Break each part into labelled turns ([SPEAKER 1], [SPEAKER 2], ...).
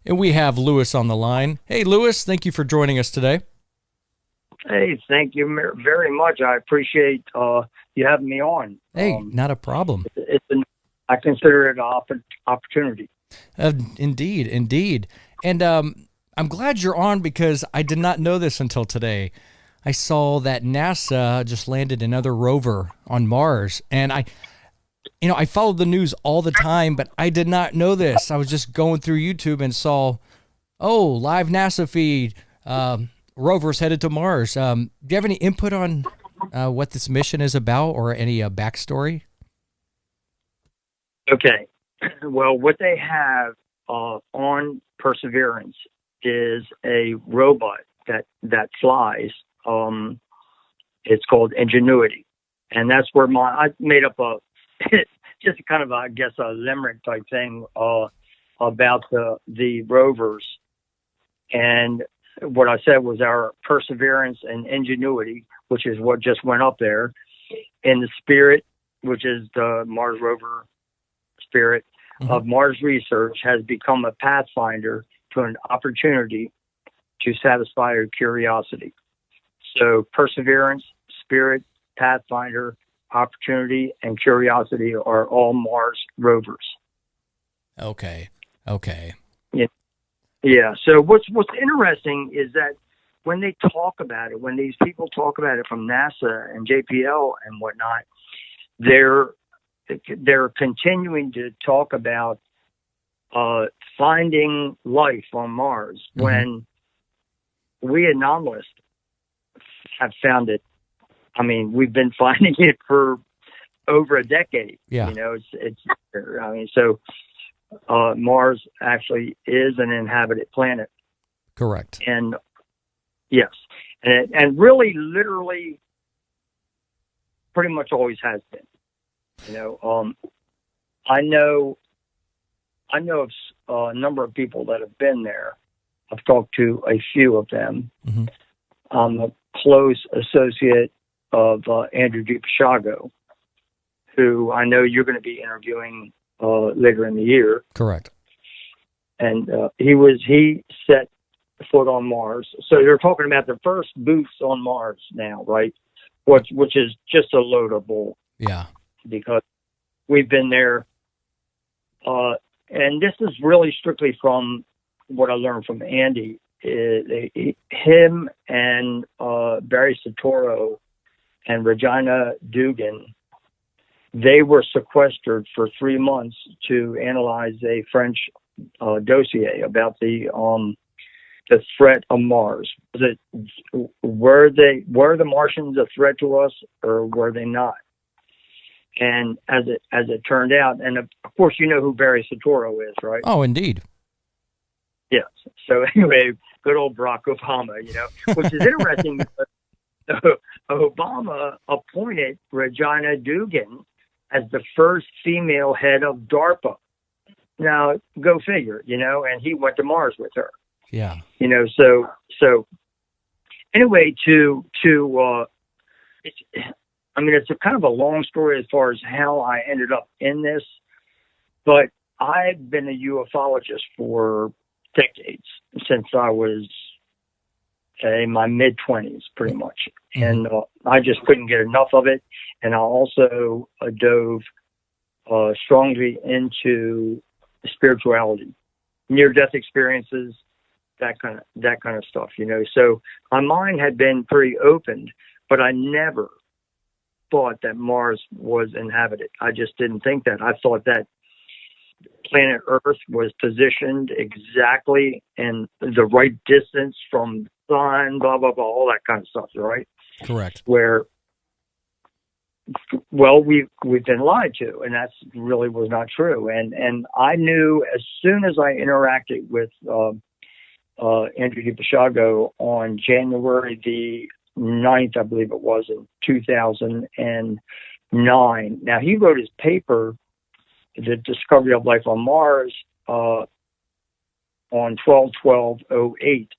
[SPEAKER 1] And we have Lewis on the line. Hey, Lewis, thank you for joining us today.
[SPEAKER 2] Hey, thank you very much. I appreciate you having me on.
[SPEAKER 1] Hey, not a problem.
[SPEAKER 2] I consider it an opportunity.
[SPEAKER 1] Indeed. And I'm glad you're on because I did not know this until today. I saw that NASA just landed another rover on Mars, and I followed the news all the time, but I did not know this. I was just going through YouTube and saw, live NASA feed, rovers headed to Mars. Do you have any input on what this mission is about or any backstory?
[SPEAKER 2] Okay. Well, what they have on Perseverance is a robot that flies. It's called Ingenuity. And that's where I made up just kind of, I guess, a limerick type thing about the rovers. And what I said was our Perseverance and Ingenuity, which is what just went up there, and the Spirit, which is the Mars Rover Spirit of Mars research, has become a pathfinder to an opportunity to satisfy our curiosity. So Perseverance, Spirit, Pathfinder, Opportunity, and Curiosity are all Mars rovers.
[SPEAKER 1] Okay.
[SPEAKER 2] Yeah. So what's interesting is that when they talk about it, when these people talk about it from NASA and JPL and whatnot, they're continuing to talk about finding life on Mars when we Anomalies have found it. I mean, we've been finding it for over a decade.
[SPEAKER 1] Yeah.
[SPEAKER 2] So Mars actually is an inhabited planet.
[SPEAKER 1] Correct.
[SPEAKER 2] And yes, and really, literally, pretty much always has been. I know of a number of people that have been there. I've talked to a few of them. I'm a close associate of Andrew Basiago, who I know you're going to be interviewing later in the year.
[SPEAKER 1] Correct.
[SPEAKER 2] And he set foot on Mars. So they're talking about the first booths on Mars now, right? Which is just a load of bull.
[SPEAKER 1] Yeah. Because
[SPEAKER 2] we've been there. And this is really strictly from what I learned from Andy. Him and 𝗟𝗟𝗘𝗦𝗪 and 𝗪𝗟𝗔𝗦𝗪𝗍, they were sequestered for 3 months to analyze a French dossier about the threat of Mars. Were the Martians a threat to us, or were they not? And as it turned out, and of course you know who 𝗟𝗟𝗘𝗦𝗪 is, right?
[SPEAKER 1] Oh, indeed.
[SPEAKER 2] Yes. So anyway, good old Barack Obama, which is interesting because Obama appointed 𝗪𝗟𝗟𝗢𝗪 as the first female head of DARPA. Now, go figure, and he went to Mars with her.
[SPEAKER 1] Yeah.
[SPEAKER 2] So anyway, it's a kind of a long story as far as how I ended up in this, but I've been a ufologist for decades, since I was in my mid-20s, pretty much. And I just couldn't get enough of it. And I also dove strongly into spirituality, near-death experiences, that kind of stuff, So my mind had been pretty opened, but I never thought that Mars was inhabited. I just didn't think that. I thought that planet Earth was positioned exactly in the right distance from the sun, blah, blah, blah, all that kind of stuff, right?
[SPEAKER 1] Correct.
[SPEAKER 2] Where, well, we've been lied to, and that really was not true. And I knew as soon as I interacted with Andrew Basiago on January the 9th, I believe it was, in 2009. Now, he wrote his paper, The Discovery of Life on Mars, on 12/12/08.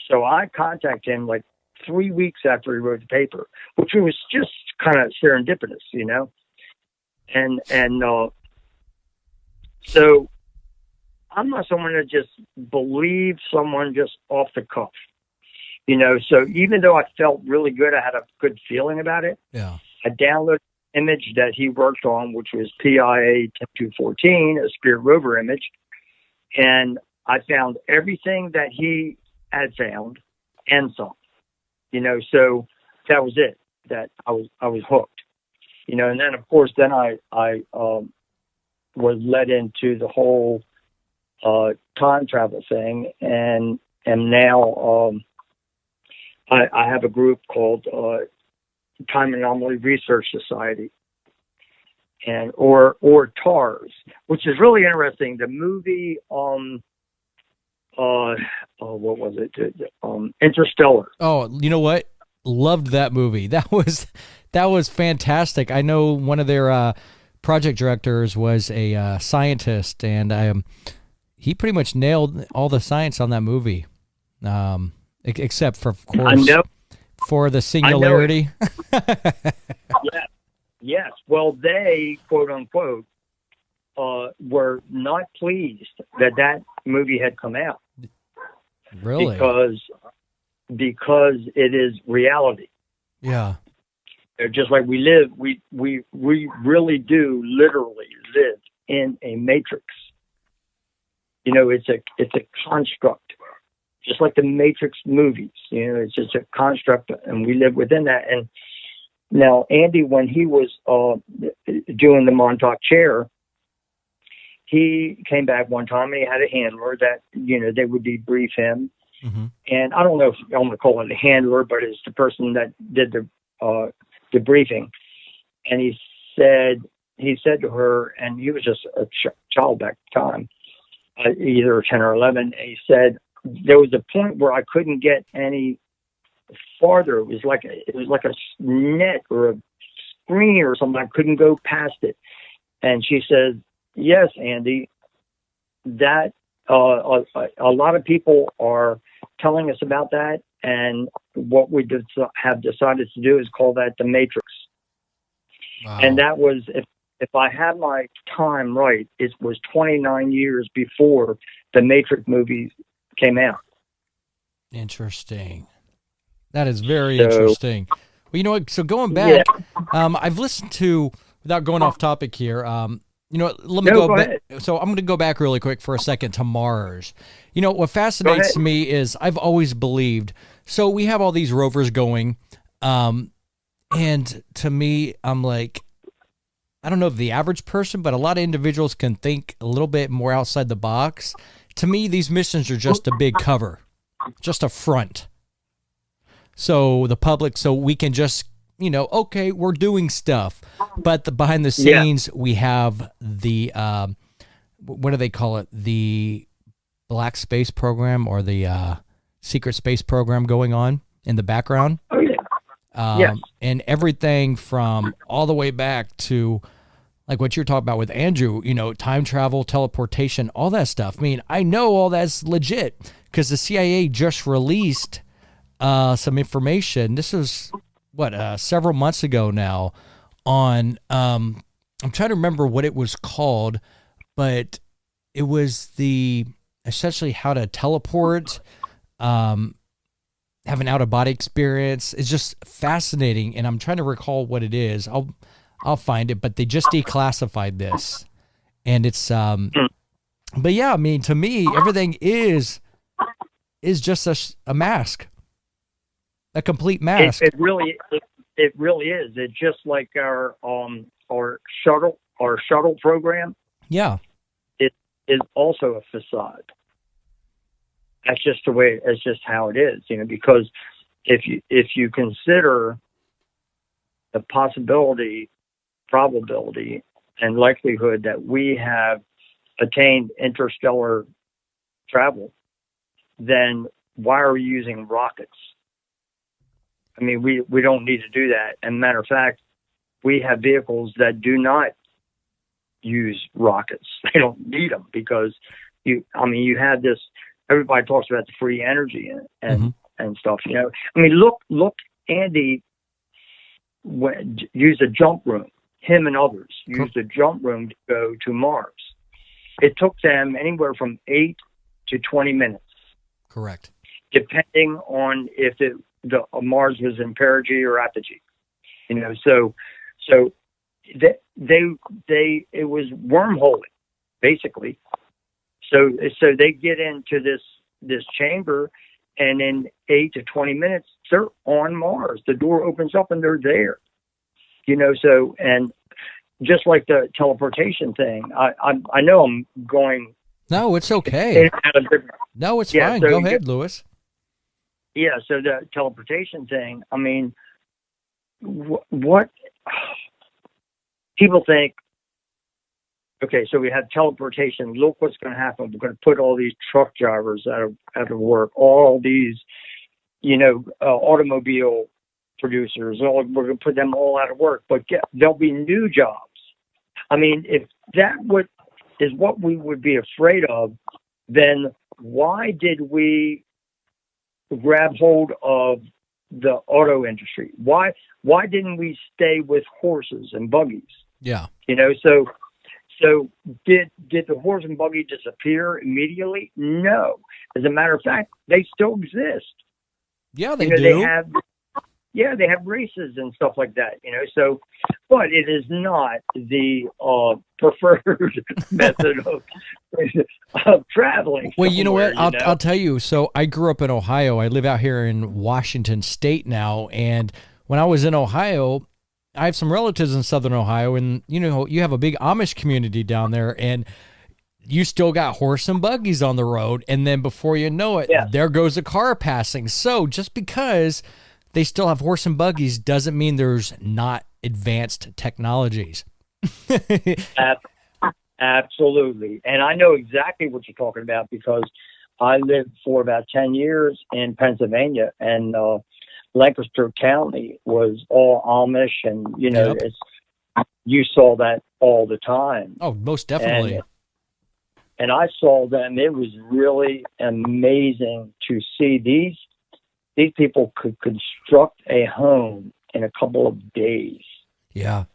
[SPEAKER 2] So I contacted him like 3 weeks after he wrote the paper, which was just kind of serendipitous, And so I'm not someone that just believes someone just off the cuff. You know, so even though I felt really good, I had a good feeling about it.
[SPEAKER 1] Yeah.
[SPEAKER 2] I downloaded an image that he worked on, which was PIA 10214, a Spirit Rover image. And I found everything that he had found and some, you know, so that was it, that I was hooked, you know. And then of course, then I was led into the whole, time travel thing, and now, I have a group called Time Anomaly Research Society, and or TARS, which is really interesting. The movie, what was it? Interstellar.
[SPEAKER 1] Oh, you know what? Loved that movie. That was fantastic. I know one of their project directors was a scientist, and he pretty much nailed all the science on that movie. Except for, of course, for the singularity.
[SPEAKER 2] Yes. Well, they, quote unquote, were not pleased that movie had come out.
[SPEAKER 1] Really?
[SPEAKER 2] Because it is reality.
[SPEAKER 1] Yeah.
[SPEAKER 2] Just like we live, we really do literally live in a matrix. You know, it's a construct. Just like the Matrix movies, you know, it's just a construct, and we live within that. And now, Andy, when he was doing the Montauk chair, he came back one time and he had a handler that, you know, they would debrief him.
[SPEAKER 1] Mm-hmm.
[SPEAKER 2] And I don't know if I want to call it a handler, but it's the person that did the debriefing. And he said to her, and he was just a child back at the time, either 10 or 11, and he said, there was a point where I couldn't get any farther. It was like a net or a screen or something. I couldn't go past it. And she said, "Yes, Andy, that a lot of people are telling us about that, and what we have decided to do is call that the Matrix."
[SPEAKER 1] Wow.
[SPEAKER 2] And that was, if I have my time right, it was 29 years before the Matrix movies came out.
[SPEAKER 1] Interesting. That is very interesting. Well, you know what? So going back, I've listened to, without going off topic here, you know, let me go back. So I'm going to go back really quick for a second to Mars. You know, what fascinates me is I've always believed, so we have all these rovers going, and to me, I'm like, I don't know if the average person, but a lot of individuals can think a little bit more outside the box. To me, these missions are just a big cover, just a front. So the public, so we can just, you know, okay, we're doing stuff. But behind the scenes, we have the, what do they call it? The black space program, or the secret space program going on in the background.
[SPEAKER 2] Oh, yeah. Yes.
[SPEAKER 1] And everything from all the way back to, like what you're talking about with Andrew, you know, time travel, teleportation, all that stuff. I mean, I know all that's legit because the CIA just released some information. This was, several months ago now on, I'm trying to remember what it was called, but it was essentially how to teleport, have an out-of-body experience. It's just fascinating, and I'm trying to recall what it is. I'll find it, but they just declassified this, and it's but yeah, I mean, to me, everything is just a mask, a complete mask.
[SPEAKER 2] It really is. It's just like our shuttle program.
[SPEAKER 1] Yeah,
[SPEAKER 2] it is also a facade. That's just the way. It's just how it is, you know. Because if you consider the possibility, probability, and likelihood that we have attained interstellar travel, then why are we using rockets? I mean, we don't need to do that. And matter of fact, we have vehicles that do not use rockets. They don't need them because you have this. Everybody talks about the free energy and stuff. You know, I mean, look, Andy used a jump room. Him and others used a jump room to go to Mars. it took them anywhere from 8 to 20 minutes.
[SPEAKER 1] Correct.
[SPEAKER 2] Depending on if the Mars was in perigee or apogee. So they it was wormholing, basically. So they get into this chamber, and in 8 to 20 minutes, they're on Mars. The door opens up and they're there. So, and just like the teleportation thing, I know I'm going.
[SPEAKER 1] No, it's okay. No, it's fine.
[SPEAKER 2] So
[SPEAKER 1] go ahead, Lewis.
[SPEAKER 2] Yeah. So the teleportation thing, I mean, what people think, okay, so we have teleportation. Look what's going to happen. We're going to put all these truck drivers out of work, all these, automobile producers. We're going to put them all out of work. But there'll be new jobs. I mean, if that is what we would be afraid of, then why did we grab hold of the auto industry? Why didn't we stay with horses and buggies?
[SPEAKER 1] Yeah.
[SPEAKER 2] So did the horse and buggy disappear immediately? No. As a matter of fact, they still exist.
[SPEAKER 1] Yeah, they do.
[SPEAKER 2] They have races and stuff like that, So, but it is not the preferred method of traveling.
[SPEAKER 1] Well, you know what? I'll tell you. So I grew up in Ohio. I live out here in Washington State now, and when I was in Ohio, I have some relatives in Southern Ohio, and you have a big Amish community down there, and you still got horse and buggies on the road, and then before you know it, there goes a car passing. So just because they still have horse and buggies doesn't mean there's not advanced technologies.
[SPEAKER 2] Absolutely. And I know exactly what you're talking about because I lived for about 10 years in Pennsylvania, and Lancaster County was all Amish, and you saw that all the time.
[SPEAKER 1] Oh, most definitely.
[SPEAKER 2] And I saw them. It was really amazing to see these people could construct a home in a couple of days.
[SPEAKER 1] Yeah.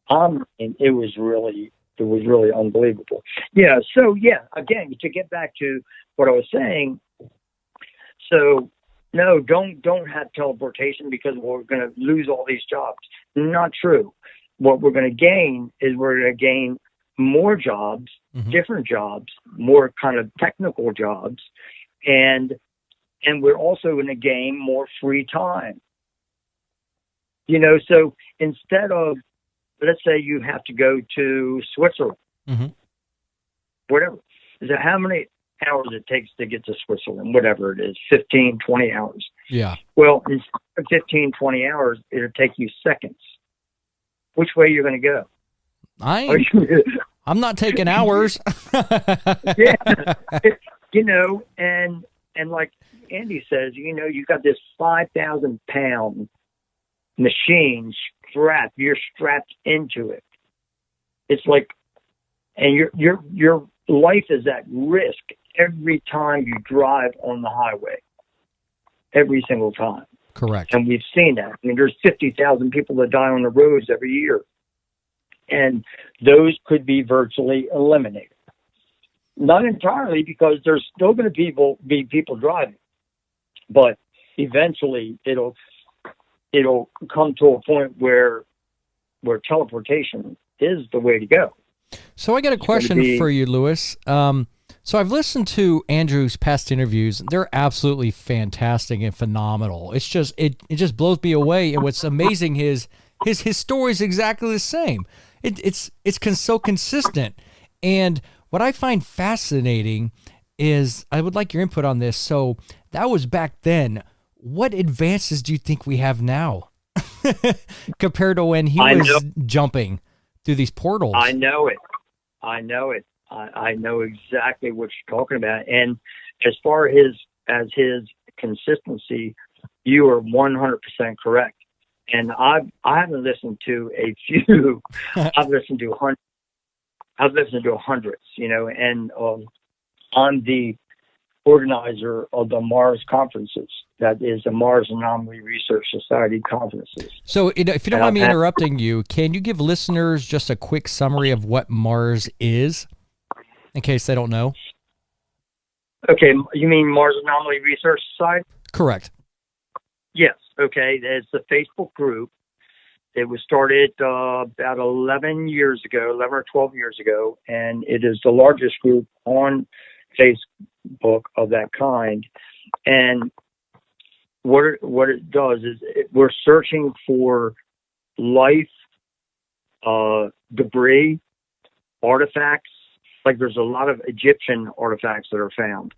[SPEAKER 2] And it was really unbelievable. Yeah. So again, to get back to what I was saying. So no, don't have teleportation because we're going to lose all these jobs. Not true. What we're going to gain is we're going to gain more jobs, different jobs, more kind of technical jobs, and we're also going to gain more free time. So instead of, let's say you have to go to Switzerland, whatever. So how many hours it takes to get to Switzerland, whatever it is, 15, 20 hours.
[SPEAKER 1] Yeah.
[SPEAKER 2] Well, instead of 15, 20 hours, it'll take you seconds. Which way you're going to go?
[SPEAKER 1] I'm not taking hours.
[SPEAKER 2] Yeah. And like Andy says, you got this 5,000 pound machine strapped. You're strapped into it. It's like, and your life is at risk every time you drive on the highway. Every single time.
[SPEAKER 1] Correct.
[SPEAKER 2] And we've seen that. I mean, there's 50,000 people that die on the roads every year. And those could be virtually eliminated. Not entirely, because there's still going to be people driving. But eventually it'll come to a point where teleportation is the way to go.
[SPEAKER 1] So I got a question for you, Lewis. So I've listened to Andrew's past interviews. They're absolutely fantastic and phenomenal. It's just it just blows me away. And what's amazing is his story is exactly the same. It's so consistent. And what I find fascinating is, I would like your input on this. So that was back then. What advances do you think we have now compared to when he was jumping through these portals?
[SPEAKER 2] I know it. I know exactly what you're talking about. And as far as his consistency, you are 100% correct. And I haven't listened to a few. I've listened to hundreds. And I'm the organizer of the Mars conferences. That is the Mars Anomaly Research Society conferences.
[SPEAKER 1] So if you don't mind me interrupting you, can you give listeners just a quick summary of what Mars is? in case they don't know?
[SPEAKER 2] Okay, you mean Mars Anomaly Research Society?
[SPEAKER 1] Correct.
[SPEAKER 2] Yes. Okay, it's a Facebook group. It was started about 11 or 12 years ago, and it is the largest group on Facebook of that kind. And what it does is we're searching for life, debris, artifacts. Like there's a lot of Egyptian artifacts that are found,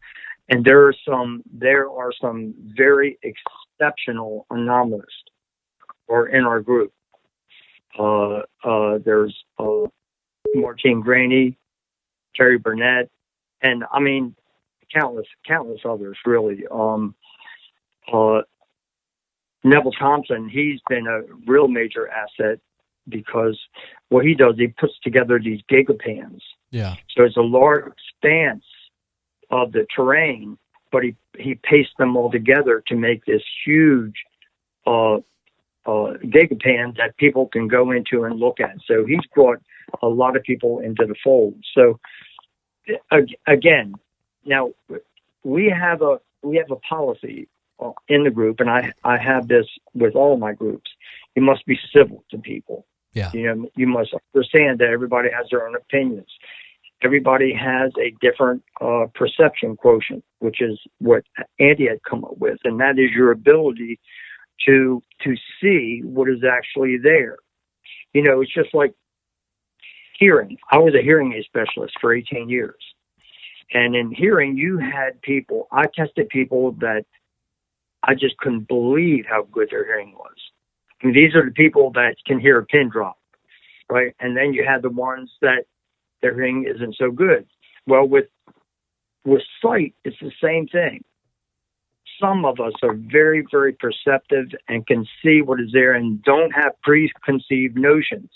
[SPEAKER 2] and there are some very exceptional anomalists or in our group. There's Martine Graney, Terry Burnett, and I mean countless others really. Neville Thompson, he's been a real major asset because what he does, he puts together these gigapans.
[SPEAKER 1] Yeah.
[SPEAKER 2] So it's a large expanse of the terrain, but he pastes them all together to make this huge gigapan that people can go into and look at. So he's brought a lot of people into the fold. So again, now we have a policy in the group, and I have this with all my groups. You must be civil to people.
[SPEAKER 1] Yeah.
[SPEAKER 2] You know, you must understand that everybody has their own opinions. Everybody has a different perception quotient, which is what Andy had come up with, and that is your ability to see what is actually there. You know, it's just like hearing. I was a hearing aid specialist for 18 years. And in hearing, you had people, I tested people that I just couldn't believe how good their hearing was. I mean, these are the people that can hear a pin drop, right? And then you have the ones that their hearing isn't so good. Well, with sight, it's the same thing. Some of us are very, very perceptive and can see what is there and don't have preconceived notions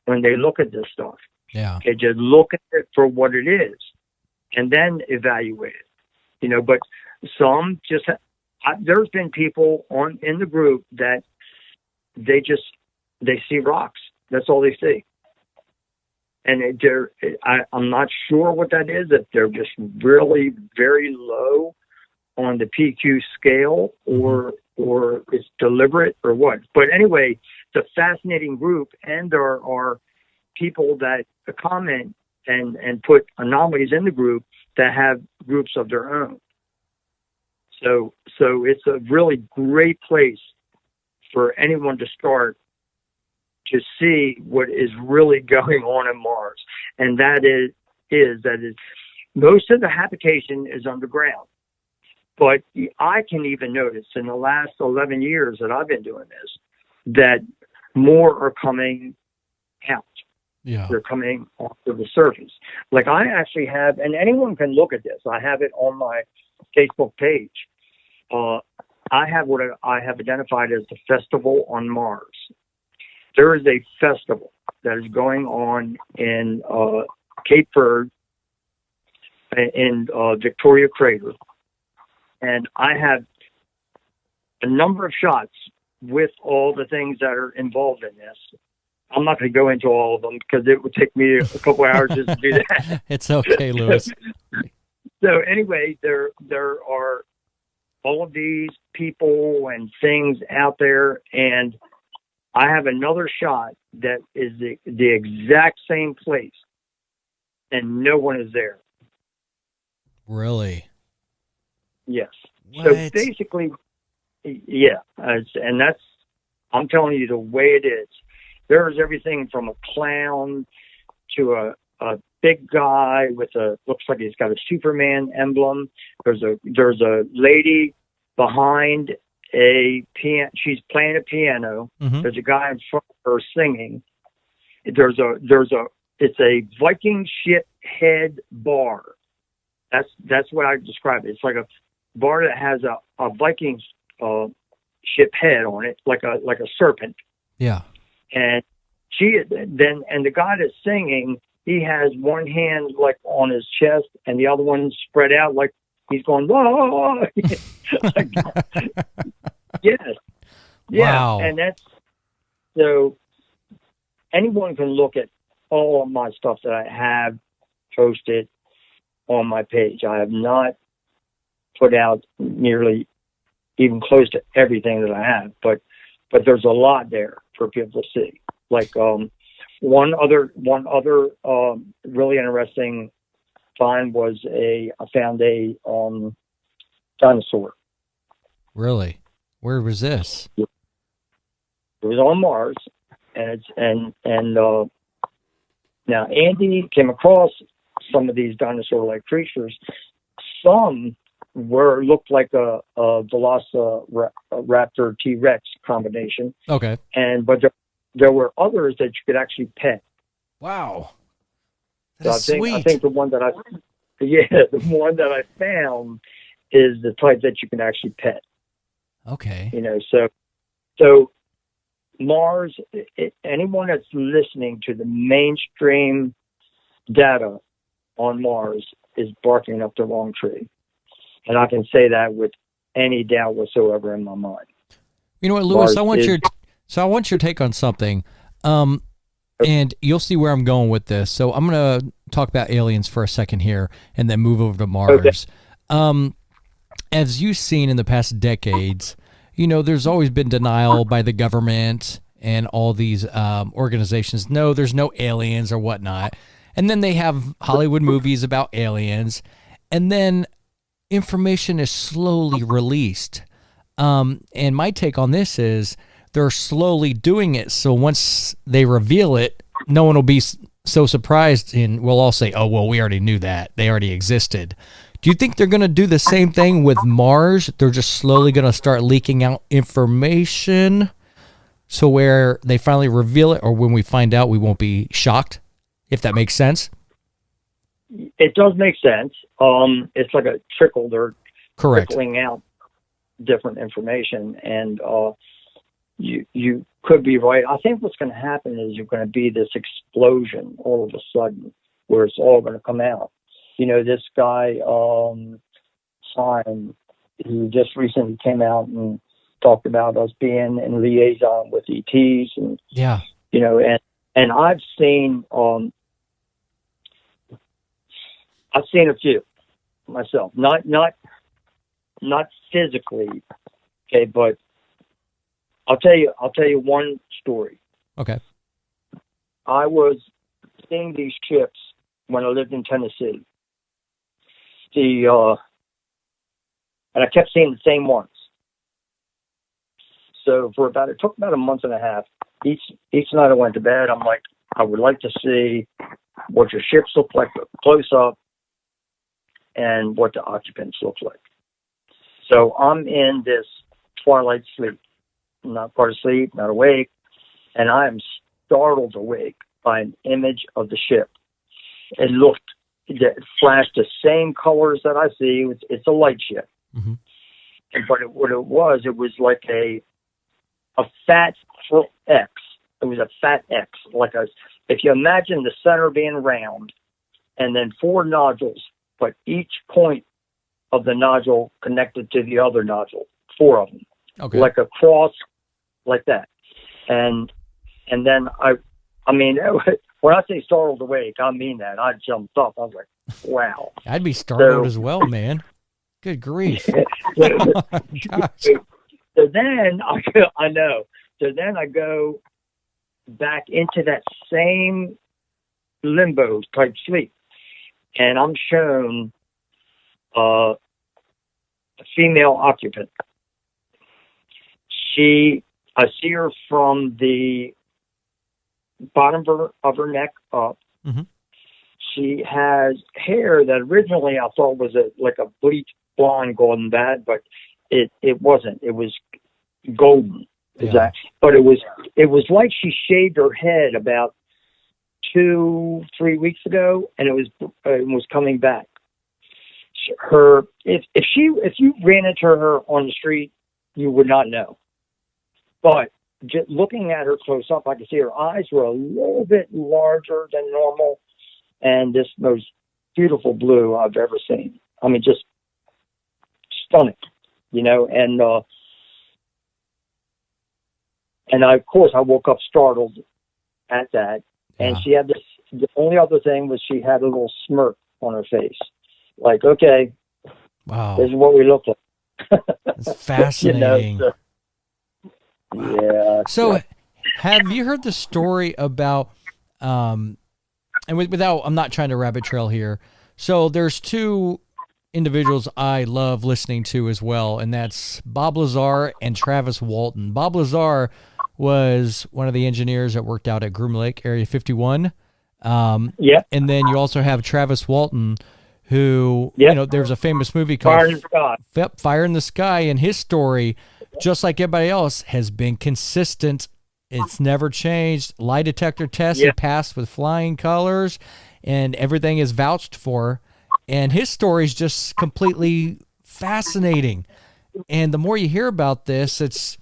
[SPEAKER 2] when they look at this stuff.
[SPEAKER 1] Yeah.
[SPEAKER 2] They just look at it for what it is and then evaluate it. You know, but some just there's been people in the group that they see rocks. That's all they see. And I'm not sure what that is, if they're just really very low on the PQ scale or it's deliberate or what. But anyway, it's a fascinating group, and there are people that comment and put anomalies in the group that have groups of their own. So it's a really great place for anyone to start to see what is really going on in Mars. And that is most of the habitation is underground. But I can even notice in the last 11 years that I've been doing this, that more are coming out.
[SPEAKER 1] Yeah.
[SPEAKER 2] They're coming onto the surface. Like I actually have, and anyone can look at this. I have it on my Facebook page. I have what I have identified as the Festival on Mars. There is a festival that is going on in Cape Verde, in Victoria Crater. And I have a number of shots with all the things that are involved in this. I'm not going to go into all of them because it would take me a couple hours just to do that.
[SPEAKER 1] It's okay, Louis.
[SPEAKER 2] So anyway, there are all of these people and things out there, and I have another shot that is the exact same place, and no one is there.
[SPEAKER 1] Really?
[SPEAKER 2] Yes.
[SPEAKER 1] What?
[SPEAKER 2] So basically, yeah, and that's, I'm telling you the way it is. There's everything from a clown to a big guy with looks like he's got a Superman emblem. There's a lady behind a piano. She's playing a piano. Mm-hmm. There's a guy in front of her singing. It's a Viking ship head bar. That's what I describe it. It's like a bar that has a Viking ship head on it, like a serpent.
[SPEAKER 1] Yeah.
[SPEAKER 2] And the guy that's singing, he has one hand like on his chest and the other one spread out like he's going, whoa. Yes. Yeah.
[SPEAKER 1] Wow.
[SPEAKER 2] And that's, so anyone can look at all of my stuff that I have posted. on my page. I have not put out nearly even close to everything that I have, but there's a lot there for people to see. Like one other really interesting find was I found a dinosaur.
[SPEAKER 1] Really? Where was this?
[SPEAKER 2] It was on Mars, and now Andy came across some of these dinosaur-like creatures. Some looked like a 𝗙𝗟𝗟𝗡𝗪 combination.
[SPEAKER 1] Okay.
[SPEAKER 2] But there were others that you could actually pet.
[SPEAKER 1] Wow.
[SPEAKER 2] That's
[SPEAKER 1] sweet.
[SPEAKER 2] I think the one that I found is the type that you can actually pet.
[SPEAKER 1] Okay.
[SPEAKER 2] So Mars, anyone that's listening to the mainstream data on Mars is barking up the wrong tree. And I can say that with any doubt whatsoever in my mind.
[SPEAKER 1] You know what, Lewis, I want your take on something. And you'll see where I'm going with this. So I'm going to talk about aliens for a second here and then move over to Mars. Okay. As you've seen in the past decades, there's always been denial by the government and all these organizations. No, there's no aliens or whatnot. And then they have Hollywood movies about aliens. And then information is slowly released. And my take on this is they're slowly doing it. So once they reveal it, no one will be so surprised, and we'll all say, oh, well, we already knew that. They already existed. Do you think they're going to do the same thing with Mars? They're just slowly going to start leaking out information so where they finally reveal it, or when we find out, we won't be shocked, if that makes sense?
[SPEAKER 2] It does make sense. It's like a trickle. They're trickling out different information, and you could be right. I think what's going to happen is you're going to be this explosion all of a sudden where it's all going to come out. This guy, Simon, who just recently came out and talked about us being in liaison with ETs, and and I've seen a few myself, not physically, okay, but I'll tell you one story.
[SPEAKER 1] Okay.
[SPEAKER 2] I was seeing these ships when I lived in Tennessee. And I kept seeing the same ones. So it took about a month and a half. Each night I went to bed, I'm like, I would like to see what your ships look like close up and what the occupants look like. So I'm in this twilight sleep. I'm not part of sleep, not awake, and I am startled awake by an image of the ship. It flashed the same colors that I see. It's a light ship.
[SPEAKER 1] Mm-hmm.
[SPEAKER 2] But what it was like a fat X. It was a fat X, if you imagine the center being round, and then 4 nodules, but each point of the nodule connected to the other nodule, 4 of them,
[SPEAKER 1] okay,
[SPEAKER 2] like a cross, like that. And then when I say startled awake, I mean that. I jumped up. I was like, wow.
[SPEAKER 1] I'd be startled as well, man. Good grief.
[SPEAKER 2] Oh, gosh. So then I know. So then I go back into that same limbo type sleep, and I'm shown a female occupant. I see her from the bottom of her neck up.
[SPEAKER 1] Mm-hmm.
[SPEAKER 2] She has hair that originally I thought was like a bleach blonde golden bad, but it wasn't. It was golden.
[SPEAKER 1] Yeah.
[SPEAKER 2] But it was like she shaved her head about 2-3 weeks ago, and it was coming back. If you ran into her on the street, you would not know. But just looking at her close up, I could see her eyes were a little bit larger than normal, and this most beautiful blue I've ever seen. I mean, just stunning, and of course I woke up startled at that. And she had the only other thing was she had a little smirk on her face. Like, okay,
[SPEAKER 1] Wow.
[SPEAKER 2] this is what we look like.
[SPEAKER 1] It's fascinating.
[SPEAKER 2] Yeah.
[SPEAKER 1] So, have you heard the story about, and without, I'm not trying to rabbit trail here. So there's two individuals I love listening to as well, and that's 𝗍𝗟𝗓 and Travis Walton. 𝗍𝗟𝗓 was one of the engineers that worked out at Groom Lake, Area 51.
[SPEAKER 2] Yeah.
[SPEAKER 1] And then you also have Travis Walton, who, there's a famous movie called
[SPEAKER 2] Fire in the Sky.
[SPEAKER 1] Yep, Fire in the Sky, and his story, just like everybody else, has been consistent. It's never changed. Lie detector test, he passed with flying colors, and everything is vouched for. And his story is just completely fascinating. And the more you hear about this, it's,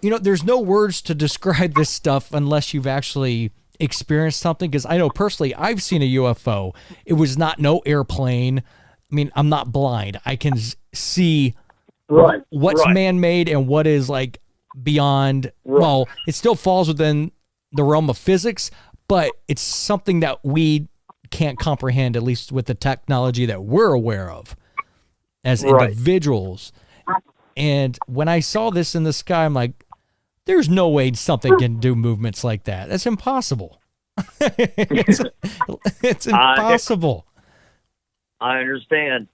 [SPEAKER 1] there's no words to describe this stuff unless you've actually experienced something. Because I know personally, I've seen a UFO. It was not no airplane. I mean, I'm not blind. I can see what's man-made and what is like beyond. Well, it still falls within the realm of physics, but it's something that we can't comprehend, at least with the technology that we're aware of as individuals. And when I saw this in the sky, I'm like, there's no way something can do movements like that. That's impossible. it's impossible.
[SPEAKER 2] I understand.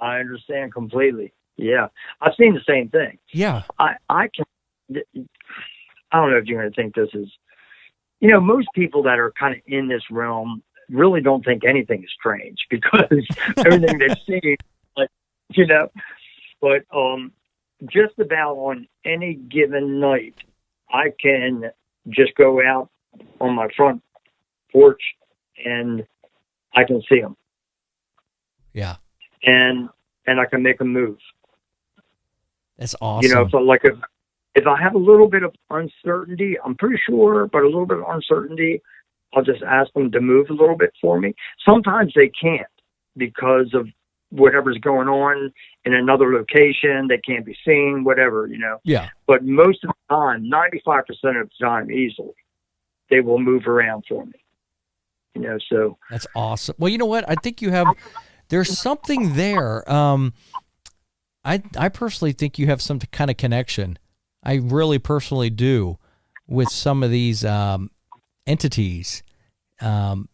[SPEAKER 2] I understand completely. Yeah. I've seen the same thing.
[SPEAKER 1] Yeah.
[SPEAKER 2] I don't know if you're going to think this is, most people that are kind of in this realm really don't think anything is strange because everything they've seen, but just about on any given night, I can just go out on my front porch and I can see them.
[SPEAKER 1] Yeah.
[SPEAKER 2] And I can make them move.
[SPEAKER 1] That's awesome.
[SPEAKER 2] So like if I have a little bit of uncertainty, I'm pretty sure, but a little bit of uncertainty, I'll just ask them to move a little bit for me. Sometimes they can't because of whatever's going on in another location. They can't be seen, whatever,
[SPEAKER 1] Yeah.
[SPEAKER 2] But most of the time, 95% of the time, easily, they will move around for me. So.
[SPEAKER 1] That's awesome. Well, you know what? I think there's something there. I personally think you have some kind of connection. I really personally do with some of these entities. And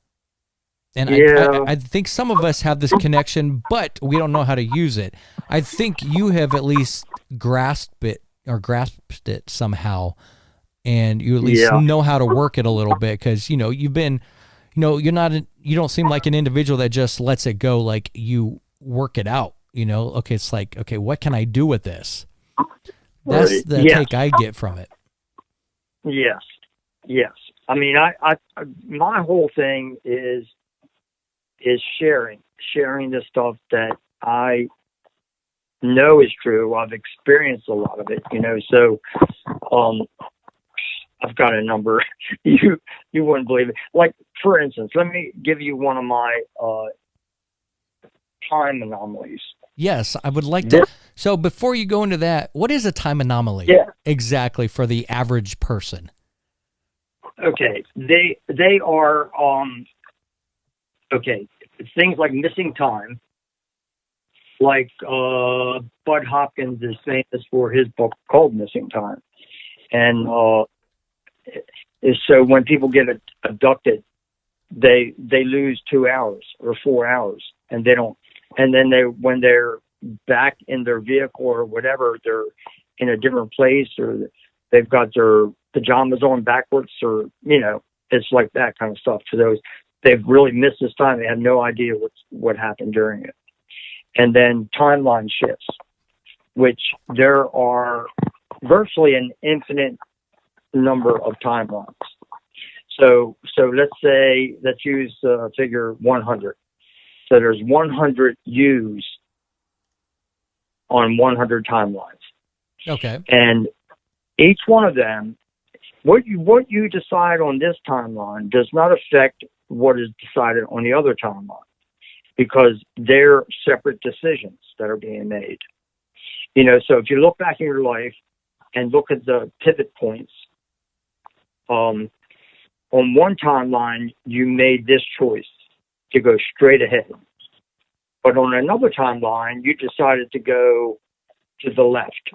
[SPEAKER 1] I think some of us have this connection, but we don't know how to use it. I think you have at least grasped it somehow, and you at least know how to work it a little bit because, you've been, you don't seem like an individual that just lets it go. Like you work it out, okay. It's like, okay, what can I do with this? That's the take I get from it.
[SPEAKER 2] Yes. Yes. I mean, I my whole thing is sharing the stuff that I know is true. I've experienced a lot of it, so, I've got a number. You wouldn't believe it. Like, for instance, let me give you one of my, time anomalies.
[SPEAKER 1] Yes, I would like to. So before you go into that, what is a time anomaly exactly for the average person?
[SPEAKER 2] Okay, they are things like missing time. Like Bud Hopkins is famous for his book called Missing Time, and so when people get abducted, they lose 2 hours or 4 hours, and they don't. And then when they're back in their vehicle or whatever, they're in a different place, or they've got their pajamas on backwards, or it's like that kind of stuff. For those, they've really missed this time. They have no idea what happened during it. And then timeline shifts, which there are virtually an infinite number of timelines. So let's use figure 100. So there's 100 U's on 100 timelines.
[SPEAKER 1] Okay.
[SPEAKER 2] And each one of them, what you decide on this timeline does not affect what is decided on the other timeline, because they're separate decisions that are being made. So if you look back in your life and look at the pivot points, on one timeline, you made this choice to go straight ahead. But on another timeline, you decided to go to the left.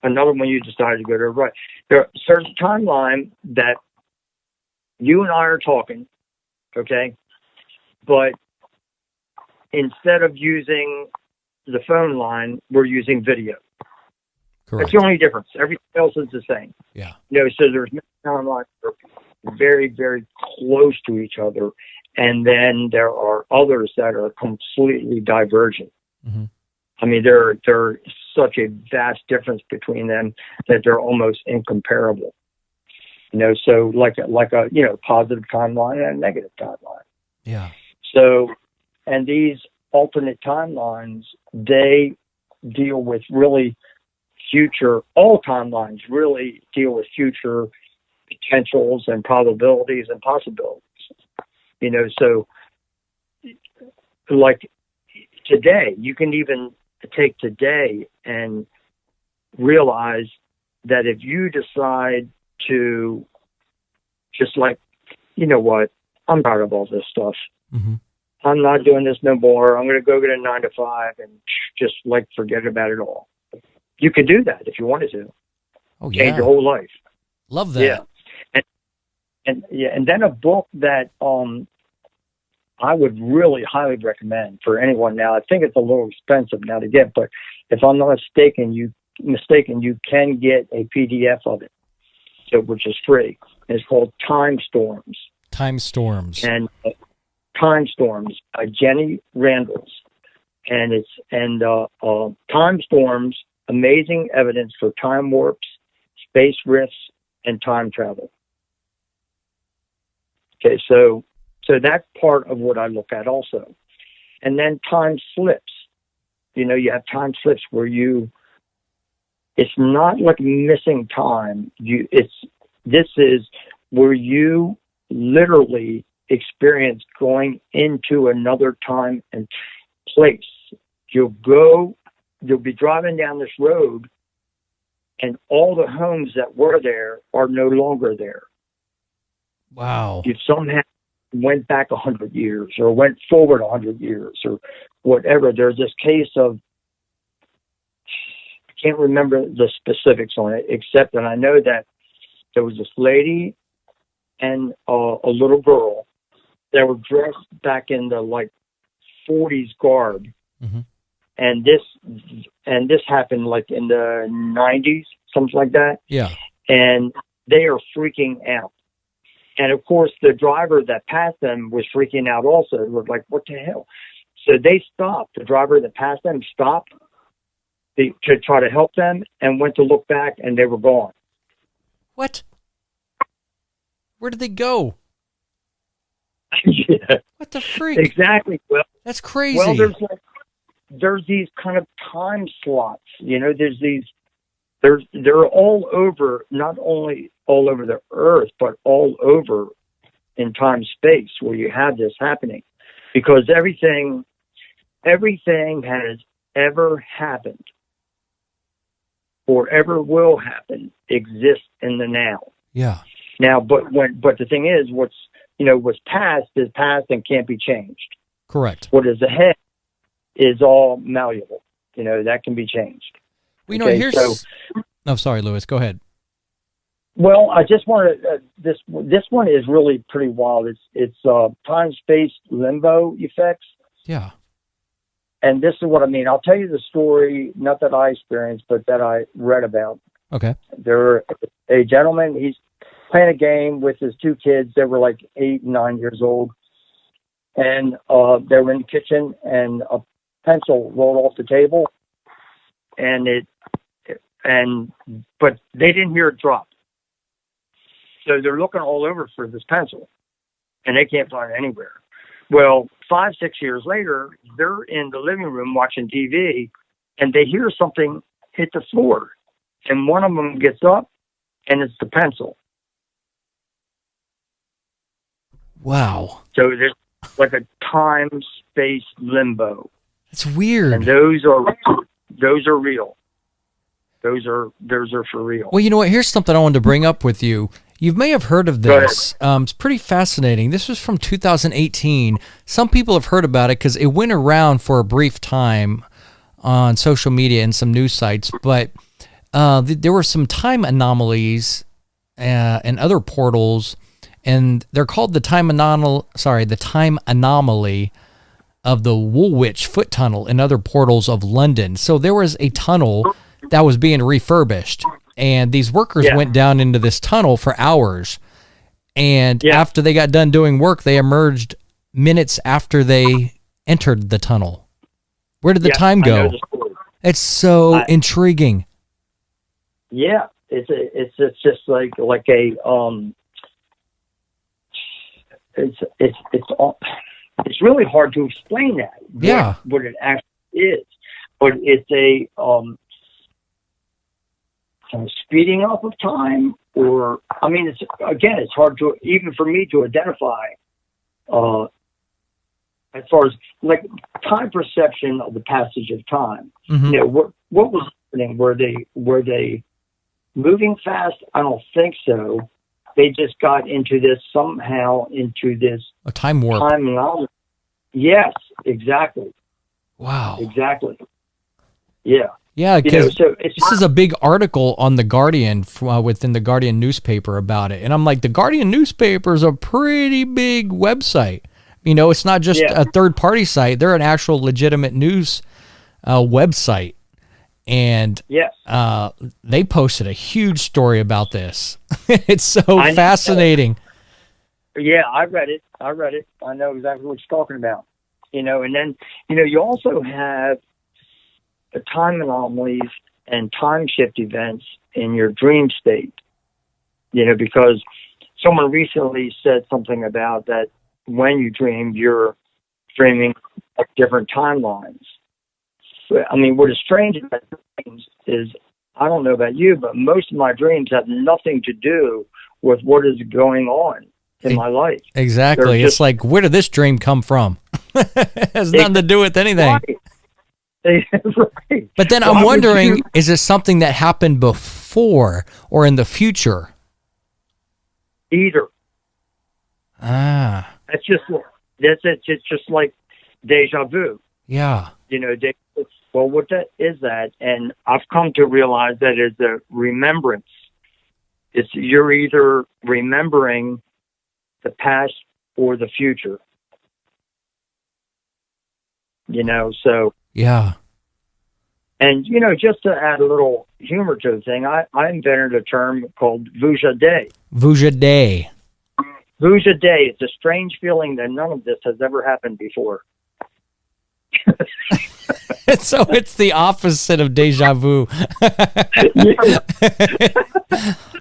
[SPEAKER 2] Another one, you decided to go to the right. There's a timeline that you and I are talking, okay? But instead of using the phone line, we're using video.
[SPEAKER 1] Correct.
[SPEAKER 2] That's the only difference. Everything else is the same.
[SPEAKER 1] Yeah.
[SPEAKER 2] So there's no timelines that are very, very close to each other. And then there are others that are completely divergent.
[SPEAKER 1] Mm-hmm.
[SPEAKER 2] I mean, there's such a vast difference between them that they're almost incomparable. So like a positive timeline and a negative timeline.
[SPEAKER 1] Yeah.
[SPEAKER 2] So, and these alternate timelines, they deal with really all timelines really deal with future potentials and probabilities and possibilities. So like today, you can even take today and realize that if you decide to just like, you know what, I'm tired of all this stuff.
[SPEAKER 1] Mm-hmm.
[SPEAKER 2] I'm not doing this no more. I'm going to go get a 9 to 5 and just like forget about it all. You could do that if you wanted to.
[SPEAKER 1] Oh, yeah.
[SPEAKER 2] Change your whole life.
[SPEAKER 1] Love that.
[SPEAKER 2] Yeah. And then a book that I would really highly recommend for anyone now. I think it's a little expensive now to get, but if I'm not mistaken, you can get a PDF of it, which is free. It's called Time Storms.
[SPEAKER 1] Time Storms.
[SPEAKER 2] And Time Storms by Jenny Randles. And Time Storms, Amazing Evidence for Time Warps, Space Rifts, and Time Travel. Okay, so that's part of what I look at also. And then time slips. You have time slips where it's not like missing time. This is where you literally experience going into another time and place. You'll be driving down this road and all the homes that were there are no longer there.
[SPEAKER 1] Wow.
[SPEAKER 2] You somehow went back 100 years or went forward 100 years or whatever. There's this case of, I can't remember the specifics on it, except that I know that there was this lady and a little girl that were dressed back in the like 40s garb.
[SPEAKER 1] Mm-hmm.
[SPEAKER 2] And this happened like in the 90s, something like that.
[SPEAKER 1] Yeah.
[SPEAKER 2] And they are freaking out. And of course, the driver that passed them was freaking out also. It was like, what the hell? So they stopped. The driver that passed them stopped to try to help them and went to look back, and they were gone.
[SPEAKER 1] What? Where did they go?
[SPEAKER 2] Yeah.
[SPEAKER 1] What the freak?
[SPEAKER 2] Exactly. Well,
[SPEAKER 1] that's crazy.
[SPEAKER 2] Well, there's these kind of time slots. They're all over, not only all over the earth, but all over in time space where you have this happening, because everything has ever happened or ever will happen exists in the now.
[SPEAKER 1] Yeah.
[SPEAKER 2] Now, but the thing is, what's past is past and can't be changed.
[SPEAKER 1] Correct.
[SPEAKER 2] What is ahead is all malleable. That can be changed.
[SPEAKER 1] We know. Here's. Oh, sorry, Louis. Go ahead.
[SPEAKER 2] Well, I just wanted this one is really pretty wild. It's time space limbo effects.
[SPEAKER 1] Yeah.
[SPEAKER 2] And this is what I mean. I'll tell you the story, not that I experienced, but that I read about.
[SPEAKER 1] Okay.
[SPEAKER 2] A gentleman, he's playing a game with his two kids. They were like 8 and 9 years old. And they were in the kitchen, and a pencil rolled off the table, but they didn't hear it drop. So they're looking all over for this pencil, and they can't find it anywhere. Well, 5-6 years later, they're in the living room watching TV, and they hear something hit the floor, and one of them gets up, and it's the pencil.
[SPEAKER 1] Wow.
[SPEAKER 2] So there's like a time-space limbo.
[SPEAKER 1] It's weird.
[SPEAKER 2] And those are real. Those are for real.
[SPEAKER 1] Well, you know what? Here's something I wanted to bring up with you. You may have heard of this. It's pretty fascinating. This was from 2018. Some people have heard about it because it went around for a brief time on social media and some news sites. But there were some time anomalies and other portals, and they're called the time anomaly of the Woolwich Foot Tunnel and other portals of London. So there was a tunnel that was being refurbished, and these workers went down into this tunnel for hours. And after they got done doing work, they emerged minutes after they entered the tunnel. Where did the time go? It's so intriguing.
[SPEAKER 2] Yeah, it's just like a it's really hard to explain that. What it actually is, but it's a speeding up of time, or I mean, it's hard to even for me to identify. As far as like time perception of the passage of time, what was happening? Were they moving fast? I don't think so. They just got into this a
[SPEAKER 1] time warp.
[SPEAKER 2] Time anomaly. Yes, exactly.
[SPEAKER 1] Wow.
[SPEAKER 2] Exactly. Yeah.
[SPEAKER 1] Yeah, because this is a big article on The Guardian within the Guardian newspaper about it. And I'm like, the Guardian newspaper is a pretty big website. It's not just a third-party site. They're an actual legitimate news website. And they posted a huge story about this. It's so fascinating.
[SPEAKER 2] Yeah, I read it. I know exactly what you're talking about. And then, you also have the time anomalies and time shift events in your dream state. Because someone recently said something about that when you dream, you're dreaming at different timelines. I mean, what is strange about dreams is, I don't know about you, but most of my dreams have nothing to do with what is going on in my life.
[SPEAKER 1] Exactly. It's like, where did this dream come from? It has nothing to do with anything.
[SPEAKER 2] Right. Right.
[SPEAKER 1] But then I'm wondering, is this something that happened before or in the future?
[SPEAKER 2] Either. That's it's just like deja vu.
[SPEAKER 1] Yeah.
[SPEAKER 2] Well, what that is that, and I've come to realize that it's a remembrance. You're either remembering the past or the future. So.
[SPEAKER 1] Yeah.
[SPEAKER 2] And, just to add a little humor to the thing, I invented a term called 𝗙𝗟𝗘𝗦𝗧.
[SPEAKER 1] 𝗙𝗙𝗘𝗦𝗧.
[SPEAKER 2] 𝗙𝗟𝗘𝗦. It's a strange feeling that none of this has ever happened before.
[SPEAKER 1] So it's the opposite of deja vu.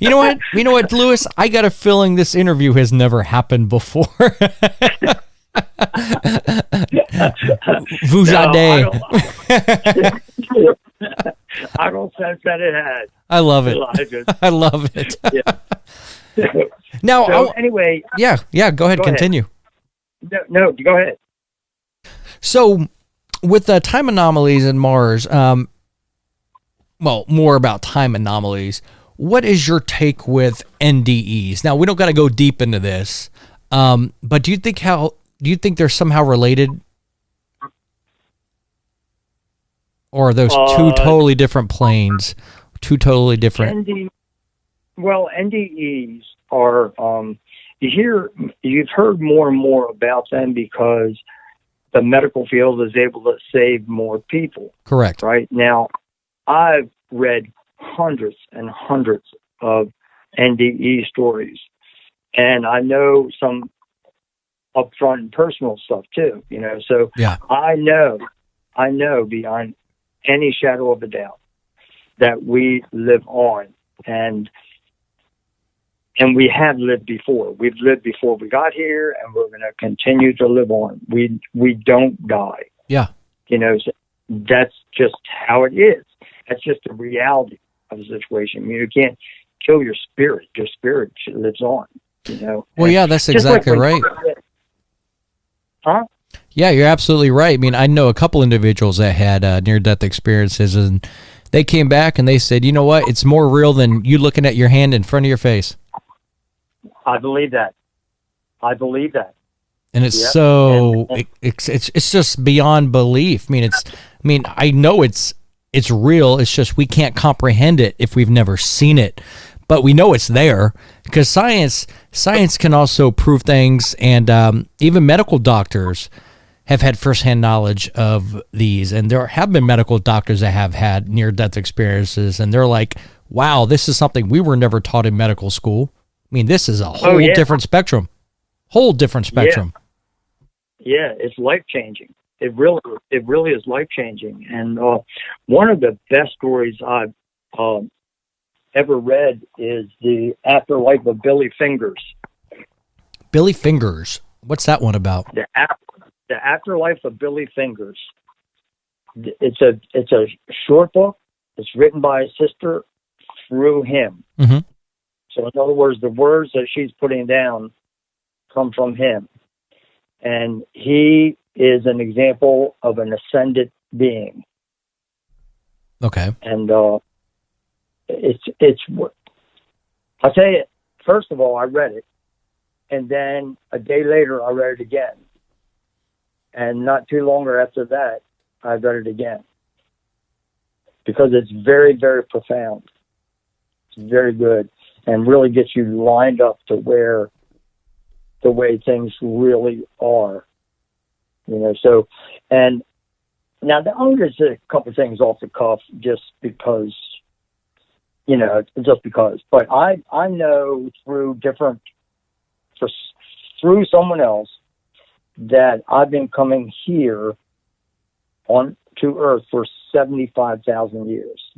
[SPEAKER 1] You know what, Lewis? I got a feeling this interview has never happened before. 𝗙𝗟𝗘𝗦𝗧.
[SPEAKER 2] I don't sense that it has.
[SPEAKER 1] I love it. I love it. Now,
[SPEAKER 2] anyway.
[SPEAKER 1] Yeah. Go ahead. Continue.
[SPEAKER 2] No, go ahead.
[SPEAKER 1] So, with the time anomalies in Mars, more about time anomalies. What is your take with NDEs? Now, we don't got to go deep into this, but do you think they're somehow related? Or are those two totally different planes, two totally different?
[SPEAKER 2] NDEs are, you've heard more and more about them because the medical field is able to save more people.
[SPEAKER 1] Correct.
[SPEAKER 2] Right? Now, I've read hundreds and hundreds of NDE stories, and I know some upfront and personal stuff too, so
[SPEAKER 1] yeah.
[SPEAKER 2] I know beyond any shadow of a doubt that we live on, and we have lived before. We've lived before we got here, and we're going to continue to live on. We don't die.
[SPEAKER 1] Yeah.
[SPEAKER 2] So that's just how it is. That's just the reality of the situation. I mean, you can't kill your spirit. Your spirit lives on,
[SPEAKER 1] Well, yeah, that's exactly right.
[SPEAKER 2] Huh?
[SPEAKER 1] Yeah, you're absolutely right. I mean, I know a couple individuals that had near-death experiences, and they came back and they said, you know what? It's more real than you looking at your hand in front of your face.
[SPEAKER 2] I believe that.
[SPEAKER 1] And it's
[SPEAKER 2] Yep.
[SPEAKER 1] so it's just beyond belief. I know it's real. It's just we can't comprehend it if we've never seen it, but we know it's there because science can also prove things, and even medical doctors have had firsthand knowledge of these, and there have been medical doctors that have had near-death experiences, and they're like, "Wow, this is something we were never taught in medical school." This is a whole different spectrum. Whole different spectrum.
[SPEAKER 2] Yeah, it's life-changing. It really is life-changing. And one of the best stories I've ever read is the afterlife of Billy Fingers.
[SPEAKER 1] Billy Fingers. What's that one about?
[SPEAKER 2] The afterlife of Billy Fingers. It's a short book. It's written by a sister through him.
[SPEAKER 1] Mm-hmm.
[SPEAKER 2] So in other words, the words that she's putting down come from him. And he is an example of an ascended being.
[SPEAKER 1] Okay.
[SPEAKER 2] And it's I'll tell you, first of all, I read it, and then a day later I read it again. And not too longer after that, I read it again. Because it's very, very profound. It's very good and really gets you lined up to where the way things really are. So, and now I'm going to say a couple of things off the cuff just because, but I know through someone else that I've been coming here on to Earth for 75,000 years.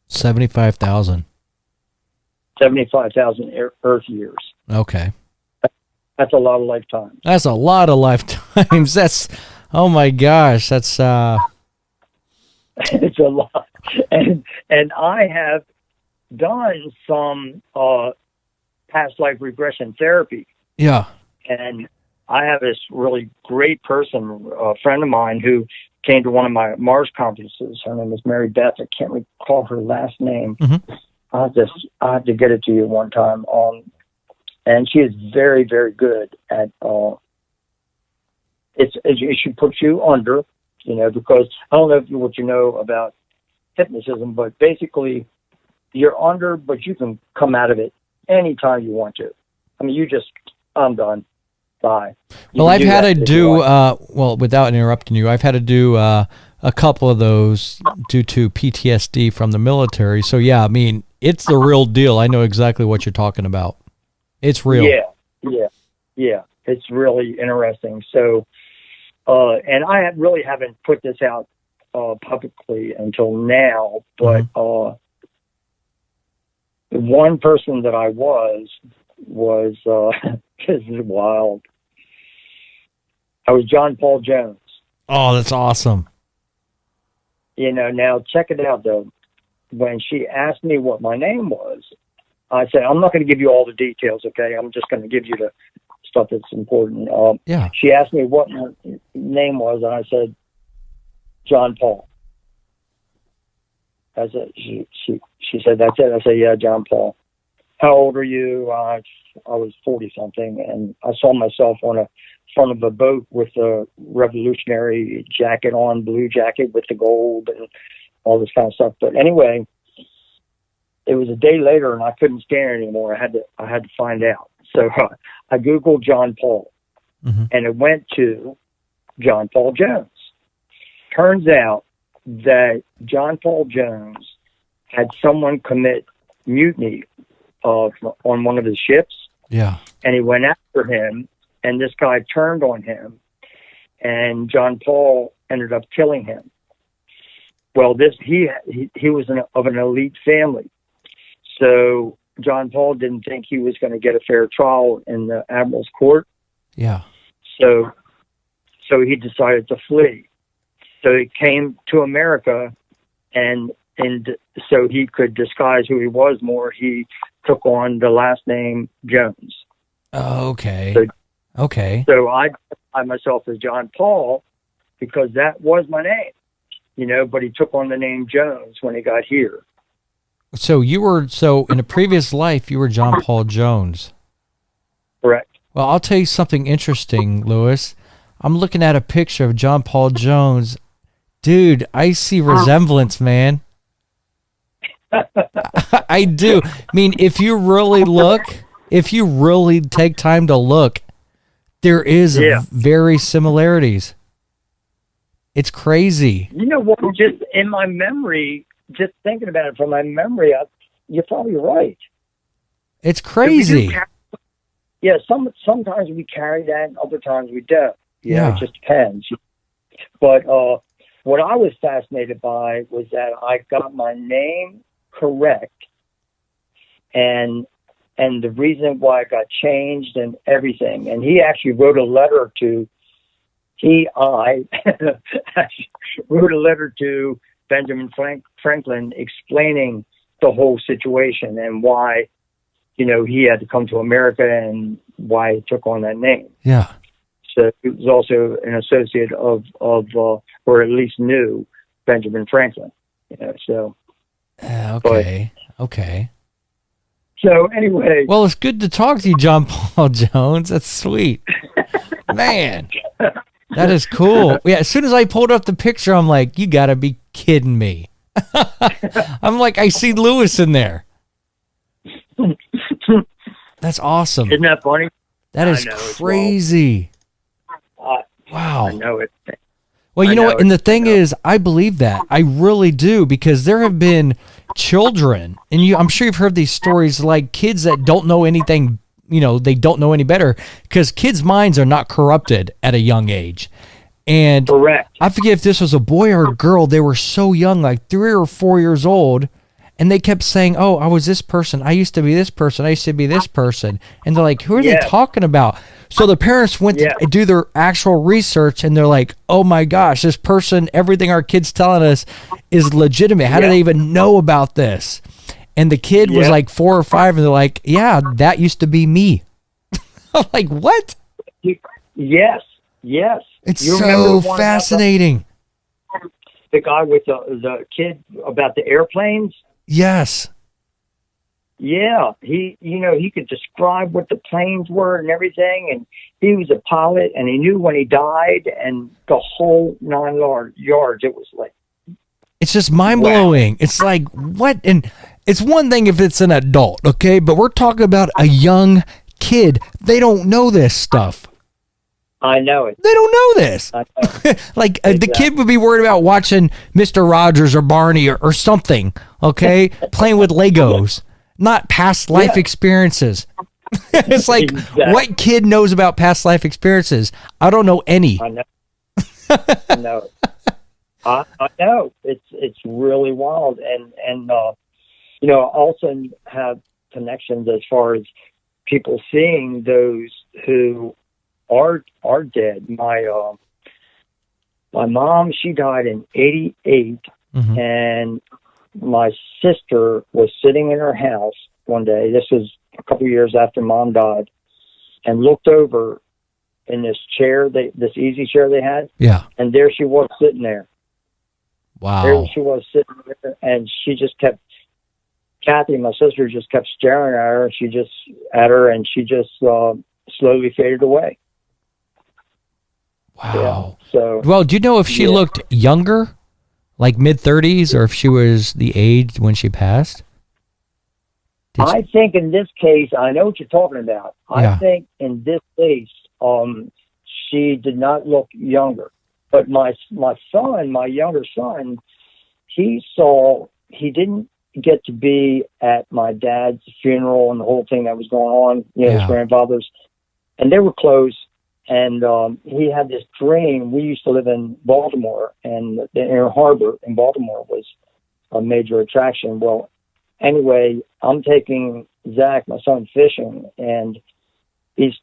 [SPEAKER 1] 75,000.
[SPEAKER 2] 75,000 Earth years.
[SPEAKER 1] Okay.
[SPEAKER 2] That's a lot of lifetimes.
[SPEAKER 1] That's a lot of lifetimes. That's, oh my gosh, that's
[SPEAKER 2] it's a lot. And I have done some past life regression therapy.
[SPEAKER 1] Yeah.
[SPEAKER 2] And I have this really great person, a friend of mine, who came to one of my Mars conferences. Her name is Mary Beth. I can't recall her last name.
[SPEAKER 1] Mm-hmm.
[SPEAKER 2] I'll have to get it to you one time. And she is very, very good at she puts you under, because I don't know what you know about hypnotism, but basically you're under, but you can come out of it anytime you want to. I'm done. Bye.
[SPEAKER 1] Well, I've had to do, without interrupting you, I've had to do a couple of those due to PTSD from the military. So, yeah, it's the real deal. I know exactly what you're talking about. It's real.
[SPEAKER 2] Yeah. It's really interesting. So, and I really haven't put this out publicly until now, but one person that I was this is wild. I was John Paul Jones.
[SPEAKER 1] Oh, that's awesome.
[SPEAKER 2] Now check it out though. When she asked me what my name was, I said, I'm not going to give you all the details, okay? I'm just going to give you the stuff that's important.
[SPEAKER 1] Yeah.
[SPEAKER 2] She asked me what my name was, and I said, John Paul. I said, she said, that's it. I said, yeah, John Paul. How old are you? I was 40-something, and I saw myself on the front of a boat with a revolutionary jacket on, blue jacket with the gold and all this kind of stuff. But anyway, it was a day later, and I couldn't stand it anymore. I had to find out. So I Googled John Paul, and it went to John Paul Jones. Turns out that John Paul Jones had someone commit mutiny on one of his ships. Yeah. And he went after him, and this guy turned on him, and John Paul ended up killing him. Well, he was of an elite family. So John Paul didn't think he was going to get a fair trial in the Admiral's court. Yeah. So he decided to flee. So he came to America, and so he could disguise who he was more. He took on the last name Jones.
[SPEAKER 1] Oh, okay.
[SPEAKER 2] So I myself as John Paul because that was my name, but he took on the name Jones when he got here.
[SPEAKER 1] So in a previous life, you were John Paul Jones.
[SPEAKER 2] Correct.
[SPEAKER 1] Well, I'll tell you something interesting, Louis. I'm looking at a picture of John Paul Jones. Dude, I see resemblance, man. I do. I mean, if you really take time to look, there is very similarities. It's crazy.
[SPEAKER 2] You know what? Just in my memory, just thinking about it from my memory, you're probably right.
[SPEAKER 1] It's crazy.
[SPEAKER 2] Sometimes we carry that, and other times we don't.
[SPEAKER 1] Yeah,
[SPEAKER 2] it just depends. But what I was fascinated by was that I got my name correct, and the reason why it got changed and everything. And he actually wrote a letter to wrote a letter to Benjamin Franklin explaining the whole situation and why, he had to come to America and why he took on that name.
[SPEAKER 1] Yeah.
[SPEAKER 2] So he was also an associate of or at least knew Benjamin Franklin. So.
[SPEAKER 1] Okay. Okay.
[SPEAKER 2] So anyway.
[SPEAKER 1] Well, it's good to talk to you, John Paul Jones. That's sweet. Man. That is cool. Yeah, as soon as I pulled up the picture, I'm like, you gotta be kidding me. I'm like, I see Louis in there. That's awesome.
[SPEAKER 2] Isn't that funny?
[SPEAKER 1] That is crazy. Wow.
[SPEAKER 2] I know it.
[SPEAKER 1] Well, you know what? And the thing is, I believe that. I really do, because there have been children, and I'm sure you've heard these stories, like kids that don't know anything, they don't know any better, because kids' minds are not corrupted at a young age. And
[SPEAKER 2] correct.
[SPEAKER 1] I forget if this was a boy or a girl. They were so young, like 3 or 4 years old, and they kept saying, oh, I was this person. I used to be this person. I used to be this person. And they're like, who are they talking about? So the parents went to do their actual research, and they're like, oh my gosh, this person, everything our kid's telling us is legitimate. How do they even know about this? And the kid was like 4 or 5, and they're like, yeah, that used to be me. I'm like, what?
[SPEAKER 2] Yes.
[SPEAKER 1] It's so fascinating.
[SPEAKER 2] The guy with the kid about the airplanes?
[SPEAKER 1] Yes.
[SPEAKER 2] Yeah, he could describe what the planes were and everything, and he was a pilot, and he knew when he died, and the whole 9 yards. It was like,
[SPEAKER 1] it's just mind blowing. It's like, what? And it's one thing if it's an adult, okay, but we're talking about a young kid. They don't know this stuff.
[SPEAKER 2] I know it.
[SPEAKER 1] They don't know this.
[SPEAKER 2] I know.
[SPEAKER 1] Like the kid would be worried about watching Mr. Rogers or Barney or something, okay, playing with Legos. Not past life experiences. It's like, what kid knows about past life experiences? I don't know any.
[SPEAKER 2] I know. I know. I know. It's really wild, and I also have connections as far as people seeing those who are dead. My mom, she died in '88, and my sister was sitting in her house one day. This was a couple of years after Mom died, and looked over in this chair, this easy chair they had. Yeah. And there she was sitting there.
[SPEAKER 1] Wow.
[SPEAKER 2] There she was sitting there, and she just kept, Kathy, my sister, just kept staring at her. And she just slowly faded away.
[SPEAKER 1] Wow.
[SPEAKER 2] Yeah, so.
[SPEAKER 1] Well, do you know if she looked younger? Like mid-30s, or if she was the age when she passed?
[SPEAKER 2] I think in this case, I know what you're talking about.
[SPEAKER 1] Yeah.
[SPEAKER 2] I think in this case, she did not look younger. But my younger son, he didn't get to be at my dad's funeral and the whole thing that was going on, his grandfather's. And they were close. And he had this dream. We used to live in Baltimore, and the Inner Harbor in Baltimore was a major attraction. Well, anyway, I'm taking Zach, my son, fishing, and he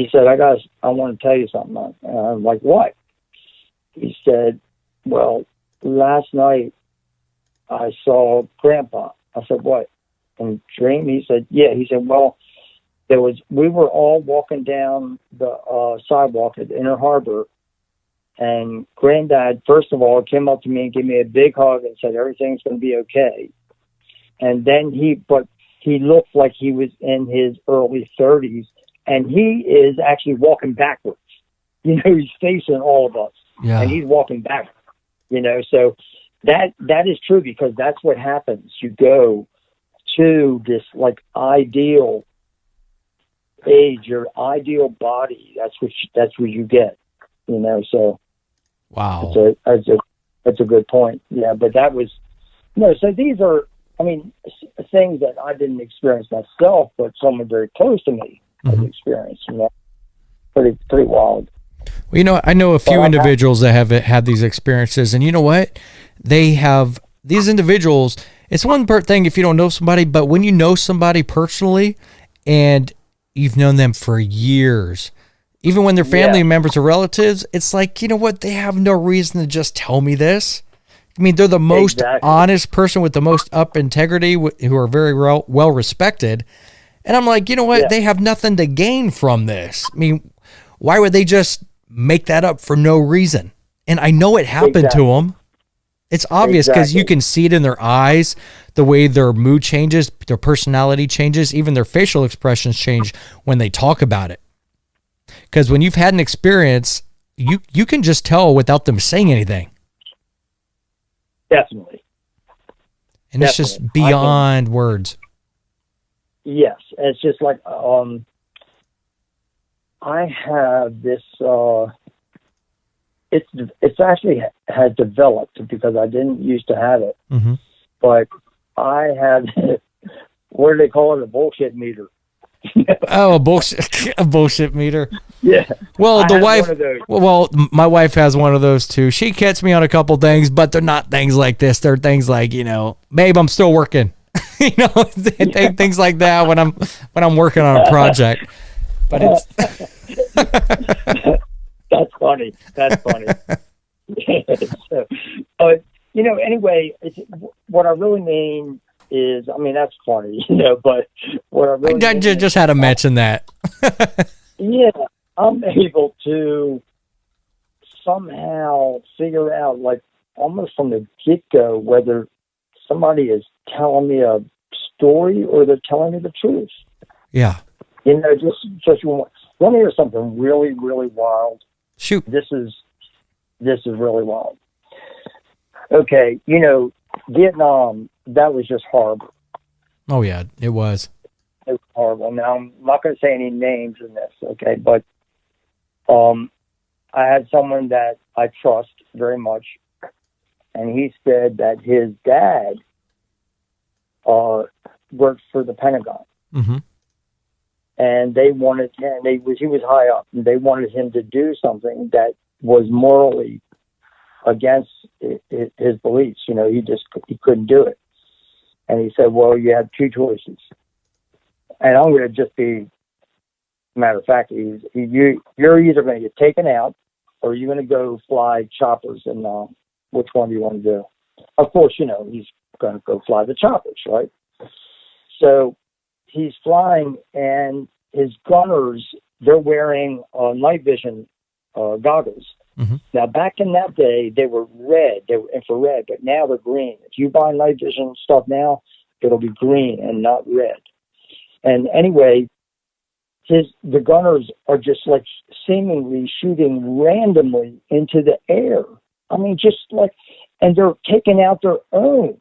[SPEAKER 2] said, I want to tell you something. And I'm like, what? He said, well, last night I saw Grandpa. I said, what? In dream? He said, yeah. He said, well, we were all walking down the sidewalk at Inner Harbor, and Granddad, first of all, came up to me and gave me a big hug and said, everything's going to be okay. and then he looked like he was in his early 30s, and he is actually walking backwards. You know, he's facing all of us, and he's walking backwards. You know, so that is true, because that's what happens. You go to this like ideal age, your ideal body. That's what you get. You know, so
[SPEAKER 1] wow,
[SPEAKER 2] that's a good point. Yeah, but that was so these are, I mean, things that I didn't experience myself, but someone very close to me has experienced. You know, pretty wild.
[SPEAKER 1] Well, you know, I know a few individuals that have had these experiences, and you know what? They have these individuals. It's one thing if you don't know somebody, but when you know somebody personally and you've known them for years, even when they're family members or relatives, it's like, you know what? They have no reason to just tell me this. I mean, they're the most honest person with the most up integrity, who are very well respected. And I'm like, you know what? They have nothing to gain from this. I mean, why would they just make that up for no reason? And I know it happened to them. It's obvious because you can see it in their eyes, the way their mood changes, their personality changes, even their facial expressions change when they talk about it. Because when you've had an experience, you can just tell without them saying anything.
[SPEAKER 2] Definitely.
[SPEAKER 1] And it's just beyond words.
[SPEAKER 2] Yes. It's just like, I have this, it's actually has developed, because I didn't used to have it, but I have, what do they call it? A bullshit meter.
[SPEAKER 1] Oh, a bullshit meter.
[SPEAKER 2] Yeah.
[SPEAKER 1] Well, my wife has one of those too. She gets me on a couple things, but they're not things like this. They're things like, you know, babe, I'm still working. You know, things like that when I'm working on a project. But it's
[SPEAKER 2] that's funny. So, you know, anyway, what I really mean is, I mean, that's funny, you know, but what I really
[SPEAKER 1] just had to mention that.
[SPEAKER 2] Yeah, I'm able to somehow figure out, like, almost from the get-go, whether somebody is telling me a story or they're telling me the truth.
[SPEAKER 1] Yeah.
[SPEAKER 2] You know, just let me hear something really, really wild.
[SPEAKER 1] Shoot.
[SPEAKER 2] This is really wild. Okay, you know, Vietnam, that was just horrible.
[SPEAKER 1] Oh yeah, it was.
[SPEAKER 2] It was horrible. Now, I'm not going to say any names in this, okay, but I had someone that I trust very much, and he said that his dad worked for the Pentagon.
[SPEAKER 1] Mm-hmm.
[SPEAKER 2] And they wanted him, he was high up, and they wanted him to do something that was morally against his beliefs. You know, he couldn't do it. And he said, well, you have two choices. And I'm going to just be, matter of fact, you're either going to get taken out or you're going to go fly choppers, and which one do you want to do? Of course, you know, he's going to go fly the choppers, right? So he's flying, and his gunners, they're wearing night vision goggles.
[SPEAKER 1] Mm-hmm.
[SPEAKER 2] Now, back in that day, they were red, they were infrared, but now they're green. If you buy night vision stuff now, it'll be green and not red. And anyway, the gunners are just like seemingly shooting randomly into the air. I mean, just like, and they're taking out their own.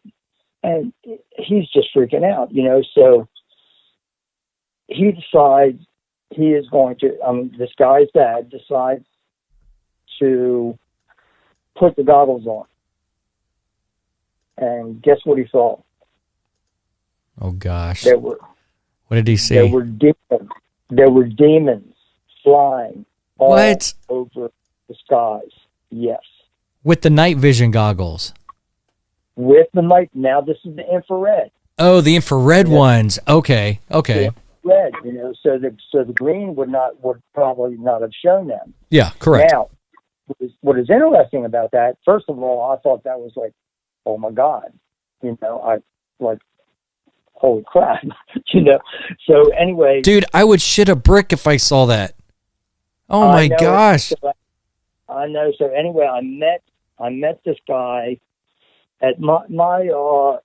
[SPEAKER 2] And he's just freaking out, you know. So he decides he is going to, this guy's dad decides to put the goggles on. And guess what he saw?
[SPEAKER 1] Oh, gosh.
[SPEAKER 2] What
[SPEAKER 1] did he see?
[SPEAKER 2] There were demons flying all over the skies. Yes.
[SPEAKER 1] With the night vision goggles?
[SPEAKER 2] With the night. Now this is the infrared.
[SPEAKER 1] Oh, the infrared ones. Okay.
[SPEAKER 2] The infrared, you know, so the green would probably not have shown them.
[SPEAKER 1] Yeah, correct.
[SPEAKER 2] Now, what is interesting about that, first of all, I thought that was like, oh my God, you know, holy crap, you know. So anyway,
[SPEAKER 1] dude, I would shit a brick if I saw that. Oh my gosh.
[SPEAKER 2] I know. So anyway, I met this guy at my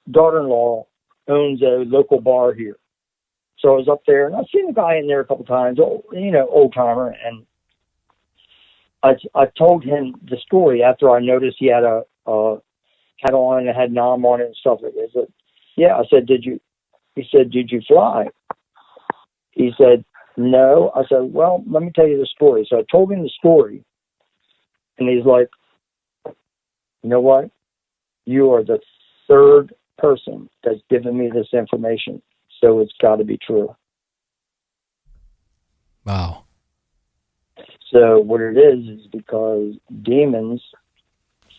[SPEAKER 2] daughter-in-law owns a local bar here. So I was up there, and I've seen the guy in there a couple times, old timer, and I told him the story after I noticed he had a hat on and it had NOM on it and stuff like that. I said, yeah. I said, he said, did you fly? He said, no. I said, well, let me tell you the story. So I told him the story, and he's like, you know what? You are the third person that's given me this information, so it's got to be true.
[SPEAKER 1] Wow.
[SPEAKER 2] So what it is because demons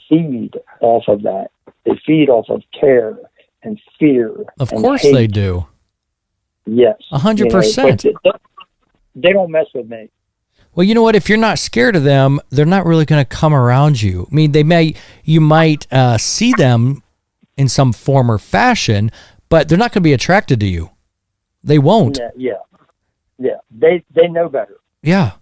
[SPEAKER 2] feed off of that. They feed off of terror and fear.
[SPEAKER 1] Of
[SPEAKER 2] and
[SPEAKER 1] course
[SPEAKER 2] hate.
[SPEAKER 1] they do.
[SPEAKER 2] Yes.
[SPEAKER 1] 100%.
[SPEAKER 2] They don't mess with me.
[SPEAKER 1] Well, you know what? If you're not scared of them, they're not really going to come around you. I mean, you might see them in some form or fashion, but they're not going to be attracted to you. They won't.
[SPEAKER 2] Yeah. They know better.
[SPEAKER 1] Yeah.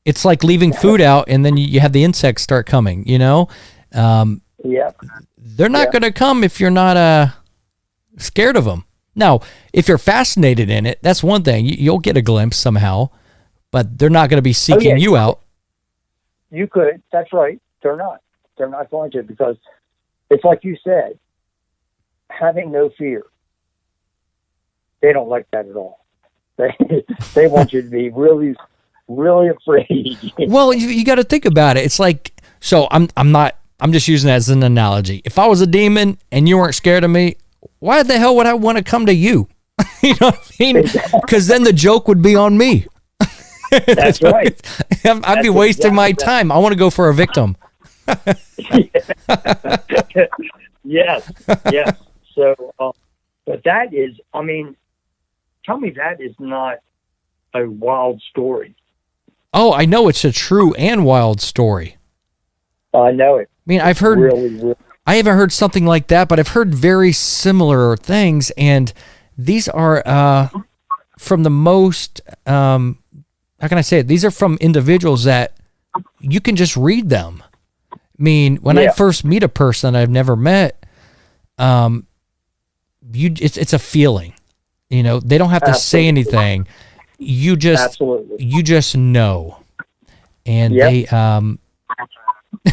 [SPEAKER 1] It's like leaving food out and then you have the insects start coming, you know?
[SPEAKER 2] Yeah.
[SPEAKER 1] They're not going to come if you're not scared of them. Now, if you're fascinated in it, that's one thing. You'll get a glimpse somehow, but they're not going to be seeking you out.
[SPEAKER 2] You could. That's right. They're not. They're not going to, because it's like you said, having no fear. They don't like that at all. They want you to be really, really afraid.
[SPEAKER 1] Well, you got to think about it. It's like, so I'm just using that as an analogy. If I was a demon and you weren't scared of me, why the hell would I want to come to you? You know what I mean? Because then the joke would be on me.
[SPEAKER 2] That's right.
[SPEAKER 1] I'd be wasting my time. I want to go for a victim.
[SPEAKER 2] Yes. So, but that is, I mean, tell me that is not a wild story.
[SPEAKER 1] Oh, I know it's a true and wild story.
[SPEAKER 2] I know it.
[SPEAKER 1] I mean, I've heard,
[SPEAKER 2] really.
[SPEAKER 1] I haven't heard something like that, but I've heard very similar things. And these are from the most, how can I say it? These are from individuals that you can just read them. I mean, when I first meet a person I've never met, it's a feeling. You know, they don't have to say anything. You just know. And they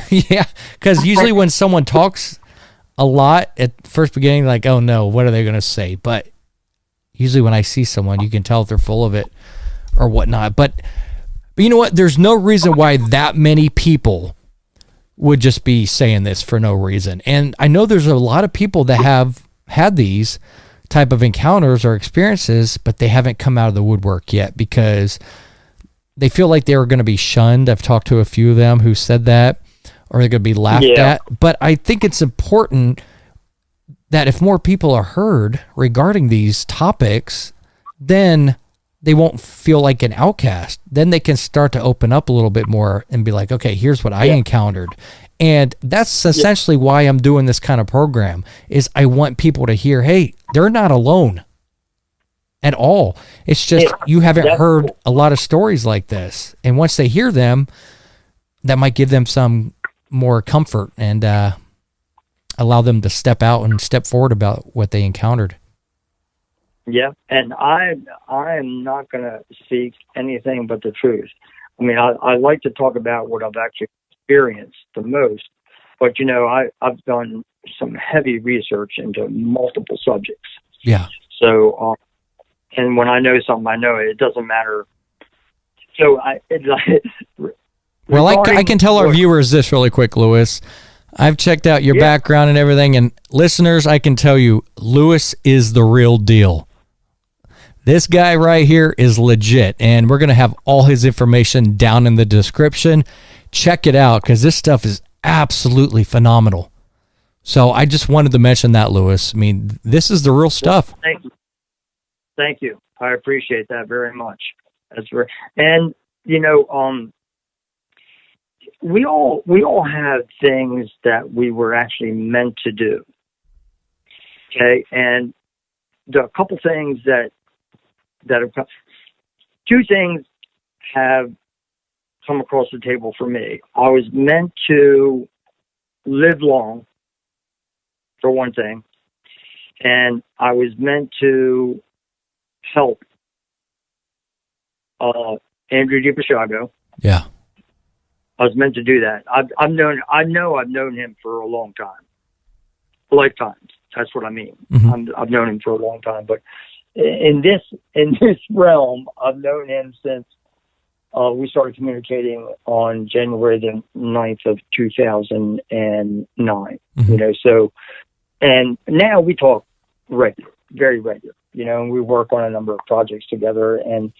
[SPEAKER 1] yeah, because usually when someone talks a lot at first beginning, like, oh no, what are they going to say? But usually when I see someone, you can tell if they're full of it or whatnot. But you know what? There's no reason why that many people would just be saying this for no reason. And I know there's a lot of people that have had these type of encounters or experiences, but they haven't come out of the woodwork yet because they feel like they were going to be shunned. I've talked to a few of them who said that, or they're going to be laughed at. But I think it's important that if more people are heard regarding these topics, then they won't feel like an outcast. Then they can start to open up a little bit more and be like, okay, here's what I encountered. And that's essentially why I'm doing this kind of program, is I want people to hear, hey, they're not alone at all. It's just you haven't heard a lot of stories like this. And once they hear them, that might give them some more comfort and allow them to step out and step forward about what they encountered.
[SPEAKER 2] Yeah, and I am not going to seek anything but the truth. I mean, I like to talk about what I've actually experienced the most, but, you know, I've done some heavy research into multiple subjects.
[SPEAKER 1] Yeah.
[SPEAKER 2] So, and when I know something, I know it. It doesn't matter. So
[SPEAKER 1] well, I can tell our viewers this really quick, Louis. I've checked out your background and everything, and listeners, I can tell you, Louis is the real deal. This guy right here is legit, and we're going to have all his information down in the description. Check it out, because this stuff is absolutely phenomenal. So I just wanted to mention that, Louis. I mean, this is the real stuff.
[SPEAKER 2] Thank you. I appreciate that very much. That's very, and you know, we all have things that we were actually meant to do. Okay, and the couple things that have come, two things have come across the table for me. I was meant to live long, for one thing, and I was meant to help Andrew Basiago.
[SPEAKER 1] Yeah.
[SPEAKER 2] I was meant to do that. I've known him for a long time, lifetimes. That's what I mean.
[SPEAKER 1] Mm-hmm.
[SPEAKER 2] I've known him for a long time, but in this realm, I've known him since we started communicating on January the 9th of 2009.
[SPEAKER 1] Mm-hmm.
[SPEAKER 2] You know, so, and now we talk regular, very regular. You know, and we work on a number of projects together, and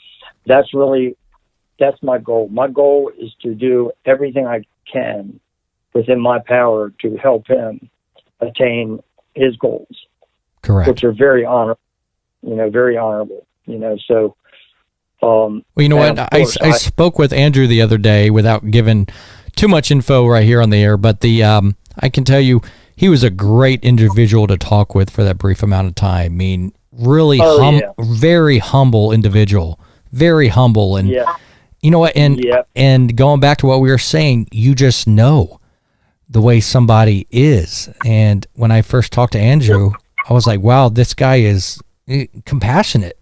[SPEAKER 2] that's my goal. My goal is to do everything I can within my power to help him attain his goals.
[SPEAKER 1] Correct.
[SPEAKER 2] Which are very honorable, very honorable, so.
[SPEAKER 1] Well, you know what? I spoke with Andrew the other day without giving too much info right here on the air, but I can tell you he was a great individual to talk with for that brief amount of time. I mean, really very humble individual, very humble. And you know what? And going back to what we were saying, you just know the way somebody is. And when I first talked to Andrew, I was like, wow, this guy is compassionate.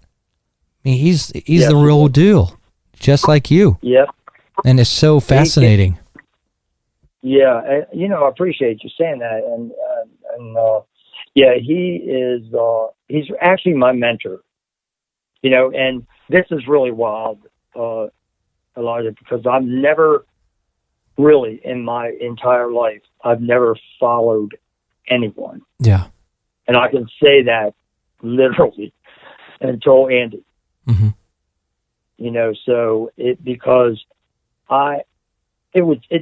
[SPEAKER 1] I mean, he's the real deal, just like you. Yep. And it's so fascinating.
[SPEAKER 2] Yeah, I appreciate you saying that. And he is, he's actually my mentor, and this is really wild, Elijah, because I've never really in my entire life, I've never followed anyone.
[SPEAKER 1] Yeah.
[SPEAKER 2] And I can say that literally until Andy.
[SPEAKER 1] Mm-hmm.
[SPEAKER 2] So it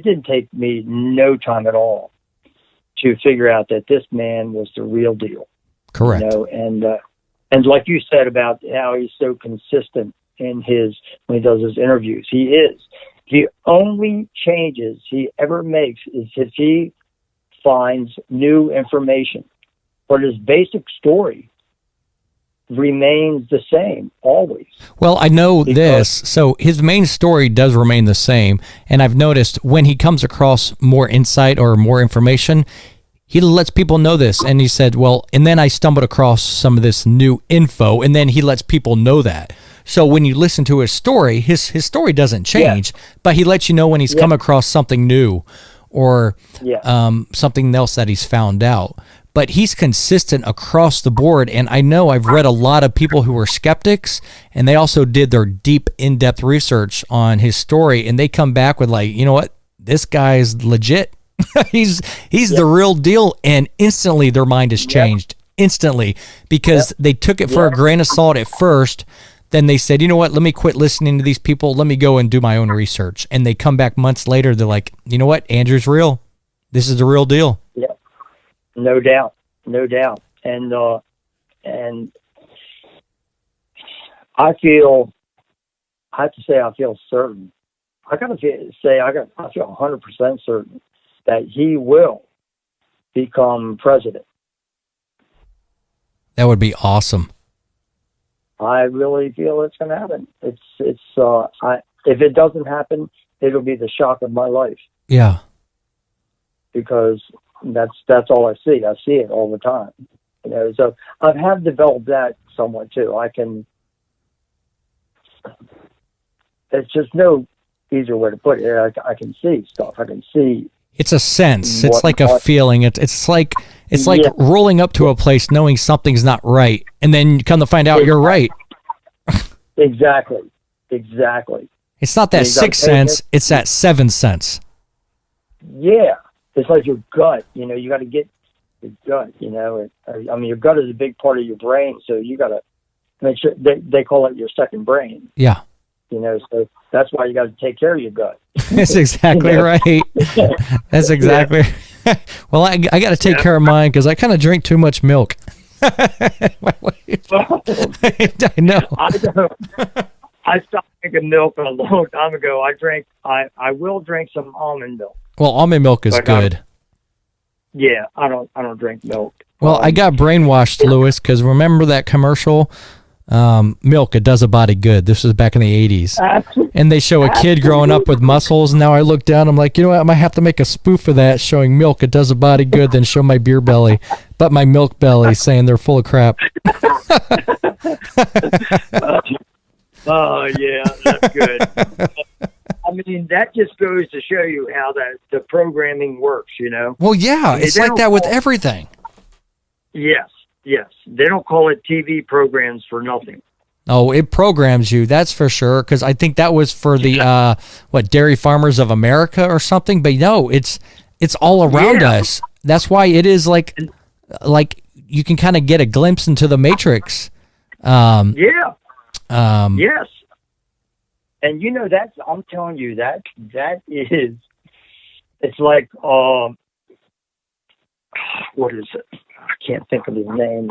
[SPEAKER 2] didn't take me no time at all to figure out that this man was the real deal.
[SPEAKER 1] Correct.
[SPEAKER 2] And like you said about how he's so consistent in when he does his interviews, he is. The only changes he ever makes is if he finds new information, but his basic story remains the same always.
[SPEAKER 1] Well, I know this. So his main story does remain the same. And I've noticed when he comes across more insight or more information, he lets people know this. And he said, well, and then I stumbled across some of this new info, and then he lets people know that. So when you listen to his story, his story doesn't change, but he lets you know when he's come across something new or something else that he's found out. But he's consistent across the board. And I know I've read a lot of people who were skeptics, and they also did their deep, in-depth research on his story. And they come back with like, you know what? This guy's legit. he's the real deal. And instantly their mind has changed instantly because they took it for a grain of salt at first. Then they said, you know what? Let me quit listening to these people. Let me go and do my own research. And they come back months later. They're like, you know what? Andrew's real. This is the real deal.
[SPEAKER 2] Yeah. No doubt. And I feel certain. I feel 100% certain that he will become president.
[SPEAKER 1] That would be awesome.
[SPEAKER 2] I really feel it's going to happen. If it doesn't happen, it'll be the shock of my life.
[SPEAKER 1] Yeah.
[SPEAKER 2] Because that's all I see. I see it all the time. So I have developed that somewhat too. It's just no easier way to put it. I can see stuff. I can see.
[SPEAKER 1] It's a sense. It's like a feeling. It's like rolling up to a place knowing something's not right, and then you come to find out you're right.
[SPEAKER 2] Exactly.
[SPEAKER 1] It's not that sixth sense. It's that seventh sense.
[SPEAKER 2] Yeah. It's like your gut, you got to get your gut, your gut is a big part of your brain, so you got to make sure they call it your second brain.
[SPEAKER 1] Yeah.
[SPEAKER 2] So that's why you got to take care of your gut.
[SPEAKER 1] That's exactly right. That's exactly. Well, I got to take care of mine because I kind of drink too much milk. I know.
[SPEAKER 2] I stopped drinking milk a long time ago. I will drink some almond milk.
[SPEAKER 1] Well, almond milk is good.
[SPEAKER 2] I don't drink milk.
[SPEAKER 1] Well, I got brainwashed, Lewis, because remember that commercial, milk, it does a body good. This was back in the 80s. And they show a kid growing up with muscles. And now I look down, I'm like, you know what? I might have to make a spoof of that showing milk, it does a body good, then show my beer belly. but my milk belly saying they're full of crap.
[SPEAKER 2] Oh, yeah, that's good. I mean, that just goes to show you how the programming works, you know?
[SPEAKER 1] Well, yeah, it's like that with everything.
[SPEAKER 2] Yes. They don't call it TV programs for nothing.
[SPEAKER 1] Oh, it programs you, that's for sure, because I think that was for the, Dairy Farmers of America or something, but no, it's all around us. That's why it is like you can kind of get a glimpse into the Matrix.
[SPEAKER 2] Yes. And you know, I'm telling you, that is, it's like, what is it? I can't think of his name.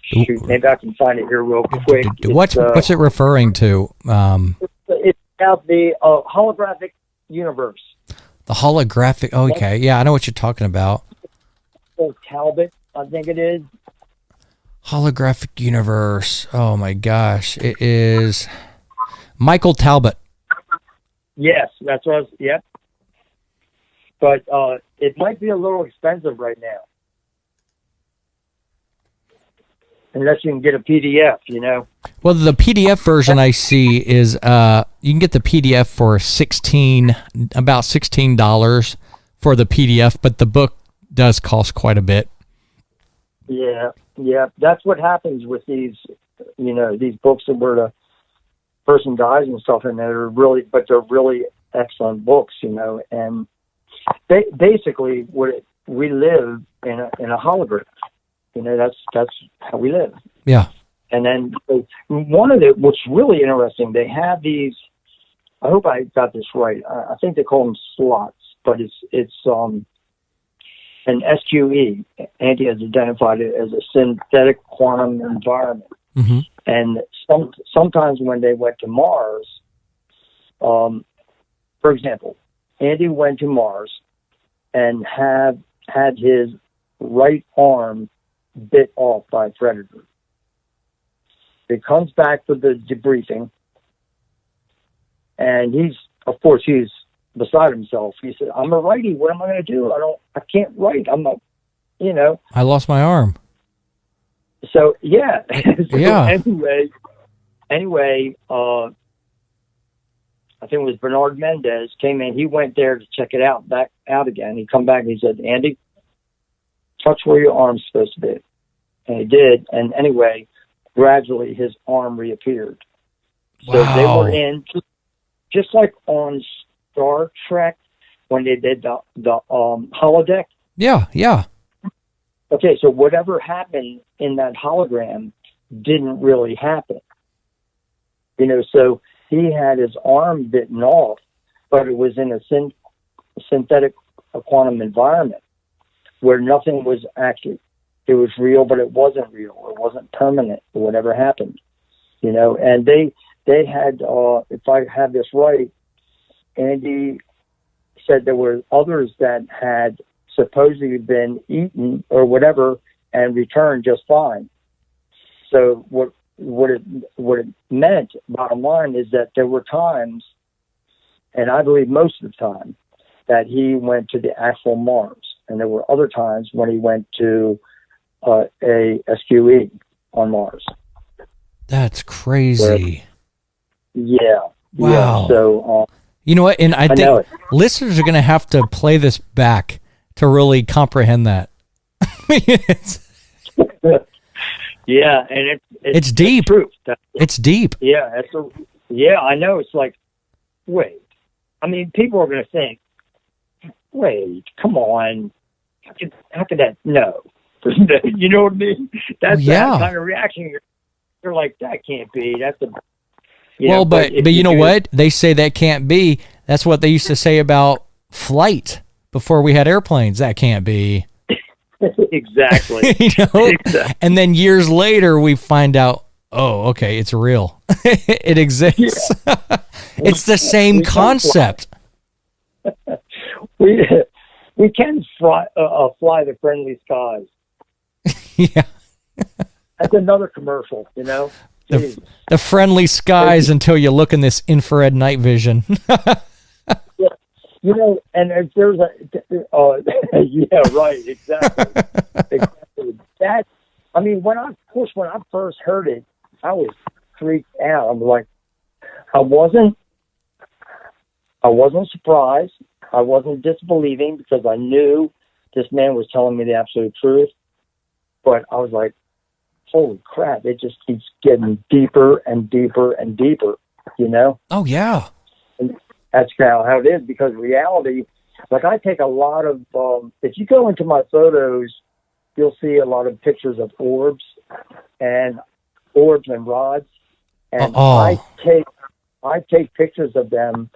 [SPEAKER 2] Shoot, maybe I can find it here real quick.
[SPEAKER 1] What's it referring to?
[SPEAKER 2] It's about the holographic universe.
[SPEAKER 1] The holographic. Okay, yeah, I know what you're talking about.
[SPEAKER 2] Talbot, I think it is.
[SPEAKER 1] Holographic universe. Oh my gosh, it is Michael Talbot.
[SPEAKER 2] Yes, that's what. Yep. But it might be a little expensive right now, unless you can get a PDF. You know.
[SPEAKER 1] Well, the PDF version I see is you can get the PDF for about $16 for the PDF, but the book does cost quite a bit. Yeah, that's what happens with these, you know, these books where the person dies and stuff, and they're really excellent books, you know. And basically, we live in a hologram, you know. That's how we live. Yeah. And
[SPEAKER 2] then what's really interesting, they have these. I hope I got this right. I think they call them slots, but it's an SQE. Andy has identified it as a synthetic quantum environment.
[SPEAKER 1] Mm-hmm.
[SPEAKER 2] And sometimes when they went to Mars, for example, Andy went to Mars and had his right arm bit off by a predator. He comes back for the debriefing, and he's beside himself. He said, "I'm a righty. What am I going to do? I can't write.
[SPEAKER 1] I lost my arm."
[SPEAKER 2] So yeah.
[SPEAKER 1] Yeah.
[SPEAKER 2] Anyway, I think it was Bernard Mendez came in. He went there to check it out, back out again. He come back and he said, "Andy, touch where your arm's supposed to be." And he did. And anyway, gradually his arm reappeared. So
[SPEAKER 1] wow.
[SPEAKER 2] They were in, just like on Star Trek when they did the holodeck.
[SPEAKER 1] Yeah.
[SPEAKER 2] Okay, so whatever happened in that hologram didn't really happen. You know, so he had his arm bitten off, but it was in a synthetic quantum environment where nothing was actually, it was real, but it wasn't real. It wasn't permanent, or whatever happened. You know, and they had, if I have this right, Andy said there were others that had supposedly been eaten or whatever and returned just fine. So what it meant, bottom line, is that there were times, and I believe most of the time, that he went to the actual Mars, and there were other times when he went to a SQE on Mars.
[SPEAKER 1] That's crazy.
[SPEAKER 2] Yeah.
[SPEAKER 1] Wow.
[SPEAKER 2] Yeah, so
[SPEAKER 1] you know what? And I think listeners are going to have to play this back to really comprehend that.
[SPEAKER 2] Yeah, and
[SPEAKER 1] it's deep. It's deep.
[SPEAKER 2] Yeah, yeah, I know. It's like, wait. I mean, people are going to think, wait, come on. How could that? No. You know what I mean? That's that kind of reaction. You're like, that can't be. That's a.
[SPEAKER 1] Well, but you know what? They say that can't be. That's what they used to say about flight before we had airplanes. That can't be.
[SPEAKER 2] Exactly.
[SPEAKER 1] You know?
[SPEAKER 2] Exactly.
[SPEAKER 1] And then years later, we find out, oh, okay, it's real. It exists. Yeah. It's the same concept.
[SPEAKER 2] We can fly the friendly skies.
[SPEAKER 1] Yeah.
[SPEAKER 2] That's another commercial, you know?
[SPEAKER 1] The friendly skies until you look in this infrared night vision.
[SPEAKER 2] Yeah.
[SPEAKER 3] You know, and if there's a, yeah, right, exactly. Exactly. That, I mean, when I first heard it, I was freaked out. I'm like, I wasn't surprised. I wasn't disbelieving because I knew this man was telling me the absolute truth. But I was like, holy crap, it just keeps getting deeper and deeper and deeper, you know?
[SPEAKER 1] Oh, yeah.
[SPEAKER 3] And that's how it is, because reality, like I take a lot of, if you go into my photos, you'll see a lot of pictures of orbs and rods. And I take pictures of them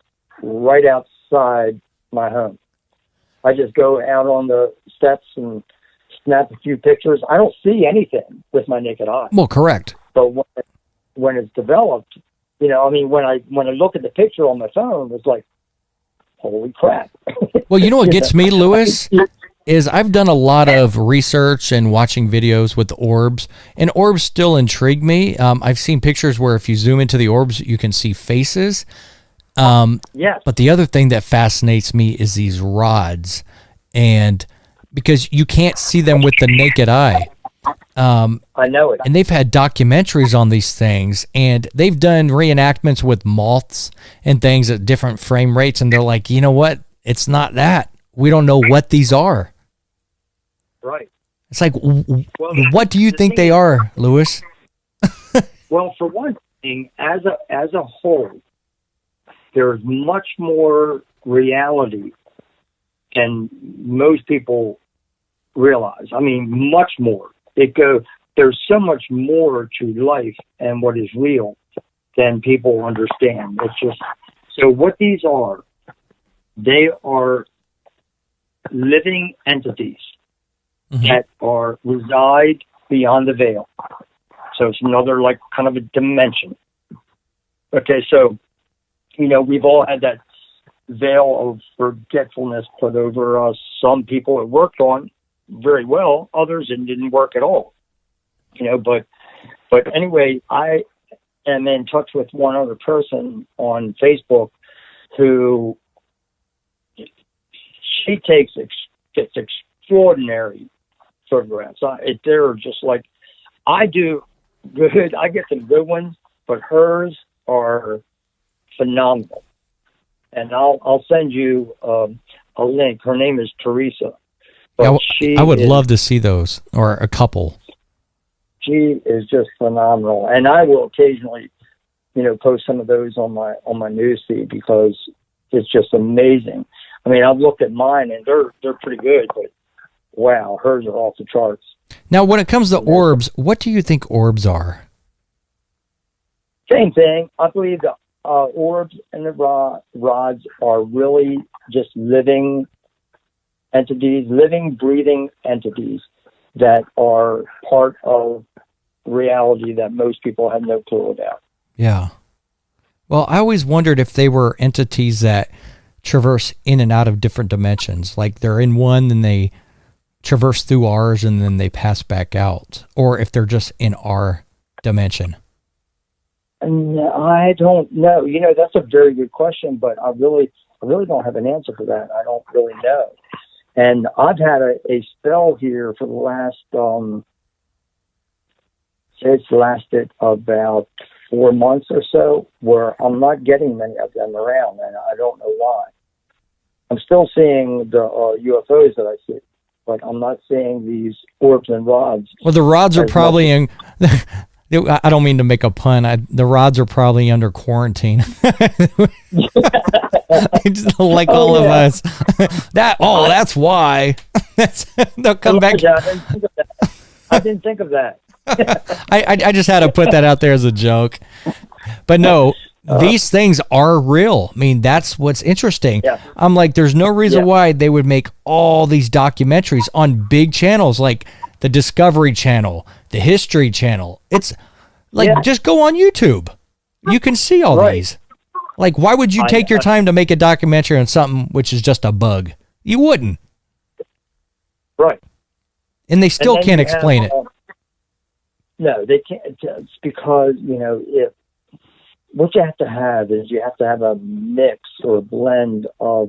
[SPEAKER 3] right outside my home. I just go out on the steps and snap a few pictures. I don't see anything with my naked eye.
[SPEAKER 1] Well, correct.
[SPEAKER 3] But when it's developed, you know, I mean, when I look at the picture on my phone, it's like, holy crap.
[SPEAKER 1] Well, you know what gets me, Lewis, is I've done a lot of research and watching videos with the orbs, and orbs still intrigue me. I've seen pictures where if you zoom into the orbs, you can see faces.
[SPEAKER 3] Yes.
[SPEAKER 1] But the other thing that fascinates me is these rods, and because you can't see them with the naked eye.
[SPEAKER 3] I know it.
[SPEAKER 1] And they've had documentaries on these things, and they've done reenactments with moths and things at different frame rates, and they're like, you know what? It's not that. We don't know what these are.
[SPEAKER 3] Right.
[SPEAKER 1] It's like, what do you think they are, Lewis?
[SPEAKER 3] Well, for one thing, as a whole, there's much more reality than most people realize. I mean, much more. There's so much more to life and what is real than people understand. It's just, so what these are, they are living entities that reside beyond the veil. So it's another, like, kind of a dimension. Okay, so, you know, we've all had that veil of forgetfulness put over us. Some people it worked on very well, others it didn't work at all. You know, but anyway, I am in touch with one other person on Facebook who she takes extraordinary photographs. They're just like, I do good. I get some good ones, but hers are phenomenal. And I'll send you a link. Her name is Teresa.
[SPEAKER 1] Yeah, I would love to see those, or a couple.
[SPEAKER 3] She is just phenomenal, and I will occasionally, you know, post some of those on my news feed because it's just amazing. I mean, I've looked at mine, and they're pretty good, but wow, hers are off the charts.
[SPEAKER 1] Now, when it comes to orbs, what do you think orbs are?
[SPEAKER 3] Same thing. I believe the orbs and the rods are really just living entities, living, breathing entities that are part of reality that most people have no clue about.
[SPEAKER 1] Yeah. Well, I always wondered if they were entities that traverse in and out of different dimensions. Like they're in one, then they traverse through ours, and then they pass back out. Or if they're just in our dimension.
[SPEAKER 3] And I don't know. You know, that's a very good question, but I really don't have an answer for that. I don't really know. And I've had a spell here for the last, it's lasted about 4 months or so, where I'm not getting many of them around, and I don't know why. I'm still seeing the UFOs that I see, but I'm not seeing these orbs and rods.
[SPEAKER 1] Well, the rods are probably in... I don't mean to make a pun. The rods are probably under quarantine. Just like all of us. That's why. They'll come back.
[SPEAKER 3] I didn't think of that.
[SPEAKER 1] I just had to put that out there as a joke. But no, these things are real. I mean, that's what's interesting.
[SPEAKER 3] Yeah.
[SPEAKER 1] I'm like, there's no reason why they would make all these documentaries on big channels like the Discovery Channel, the History Channel. It's like, just go on YouTube. You can see all these. Like, why would you take your time to make a documentary on something which is just a bug? You wouldn't.
[SPEAKER 3] Right.
[SPEAKER 1] And they still can't explain it.
[SPEAKER 3] No, they can't. It's because, you know, what you have to have is you have to have a mix or a blend of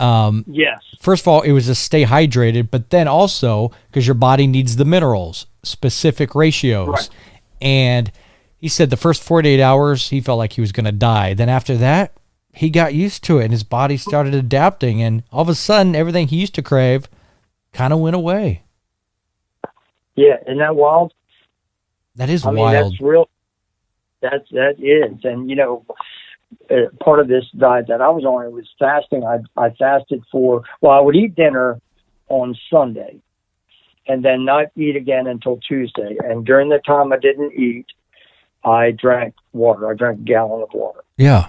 [SPEAKER 3] Yes.
[SPEAKER 1] First of all, it was to stay hydrated, but then also because your body needs the minerals, specific ratios.
[SPEAKER 3] Right.
[SPEAKER 1] And he said the first 48 hours, he felt like he was going to die. Then after that, he got used to it and his body started adapting. And all of a sudden, everything he used to crave kind of went away.
[SPEAKER 3] Yeah. Isn't that wild?
[SPEAKER 1] That is
[SPEAKER 3] I mean,
[SPEAKER 1] wild.
[SPEAKER 3] that's real. That is. And, you know, part of this diet that I was on, it was fasting. I fasted I would eat dinner on Sunday and then not eat again until Tuesday. And during the time I didn't eat, I drank water. I drank a gallon of water.
[SPEAKER 1] Yeah.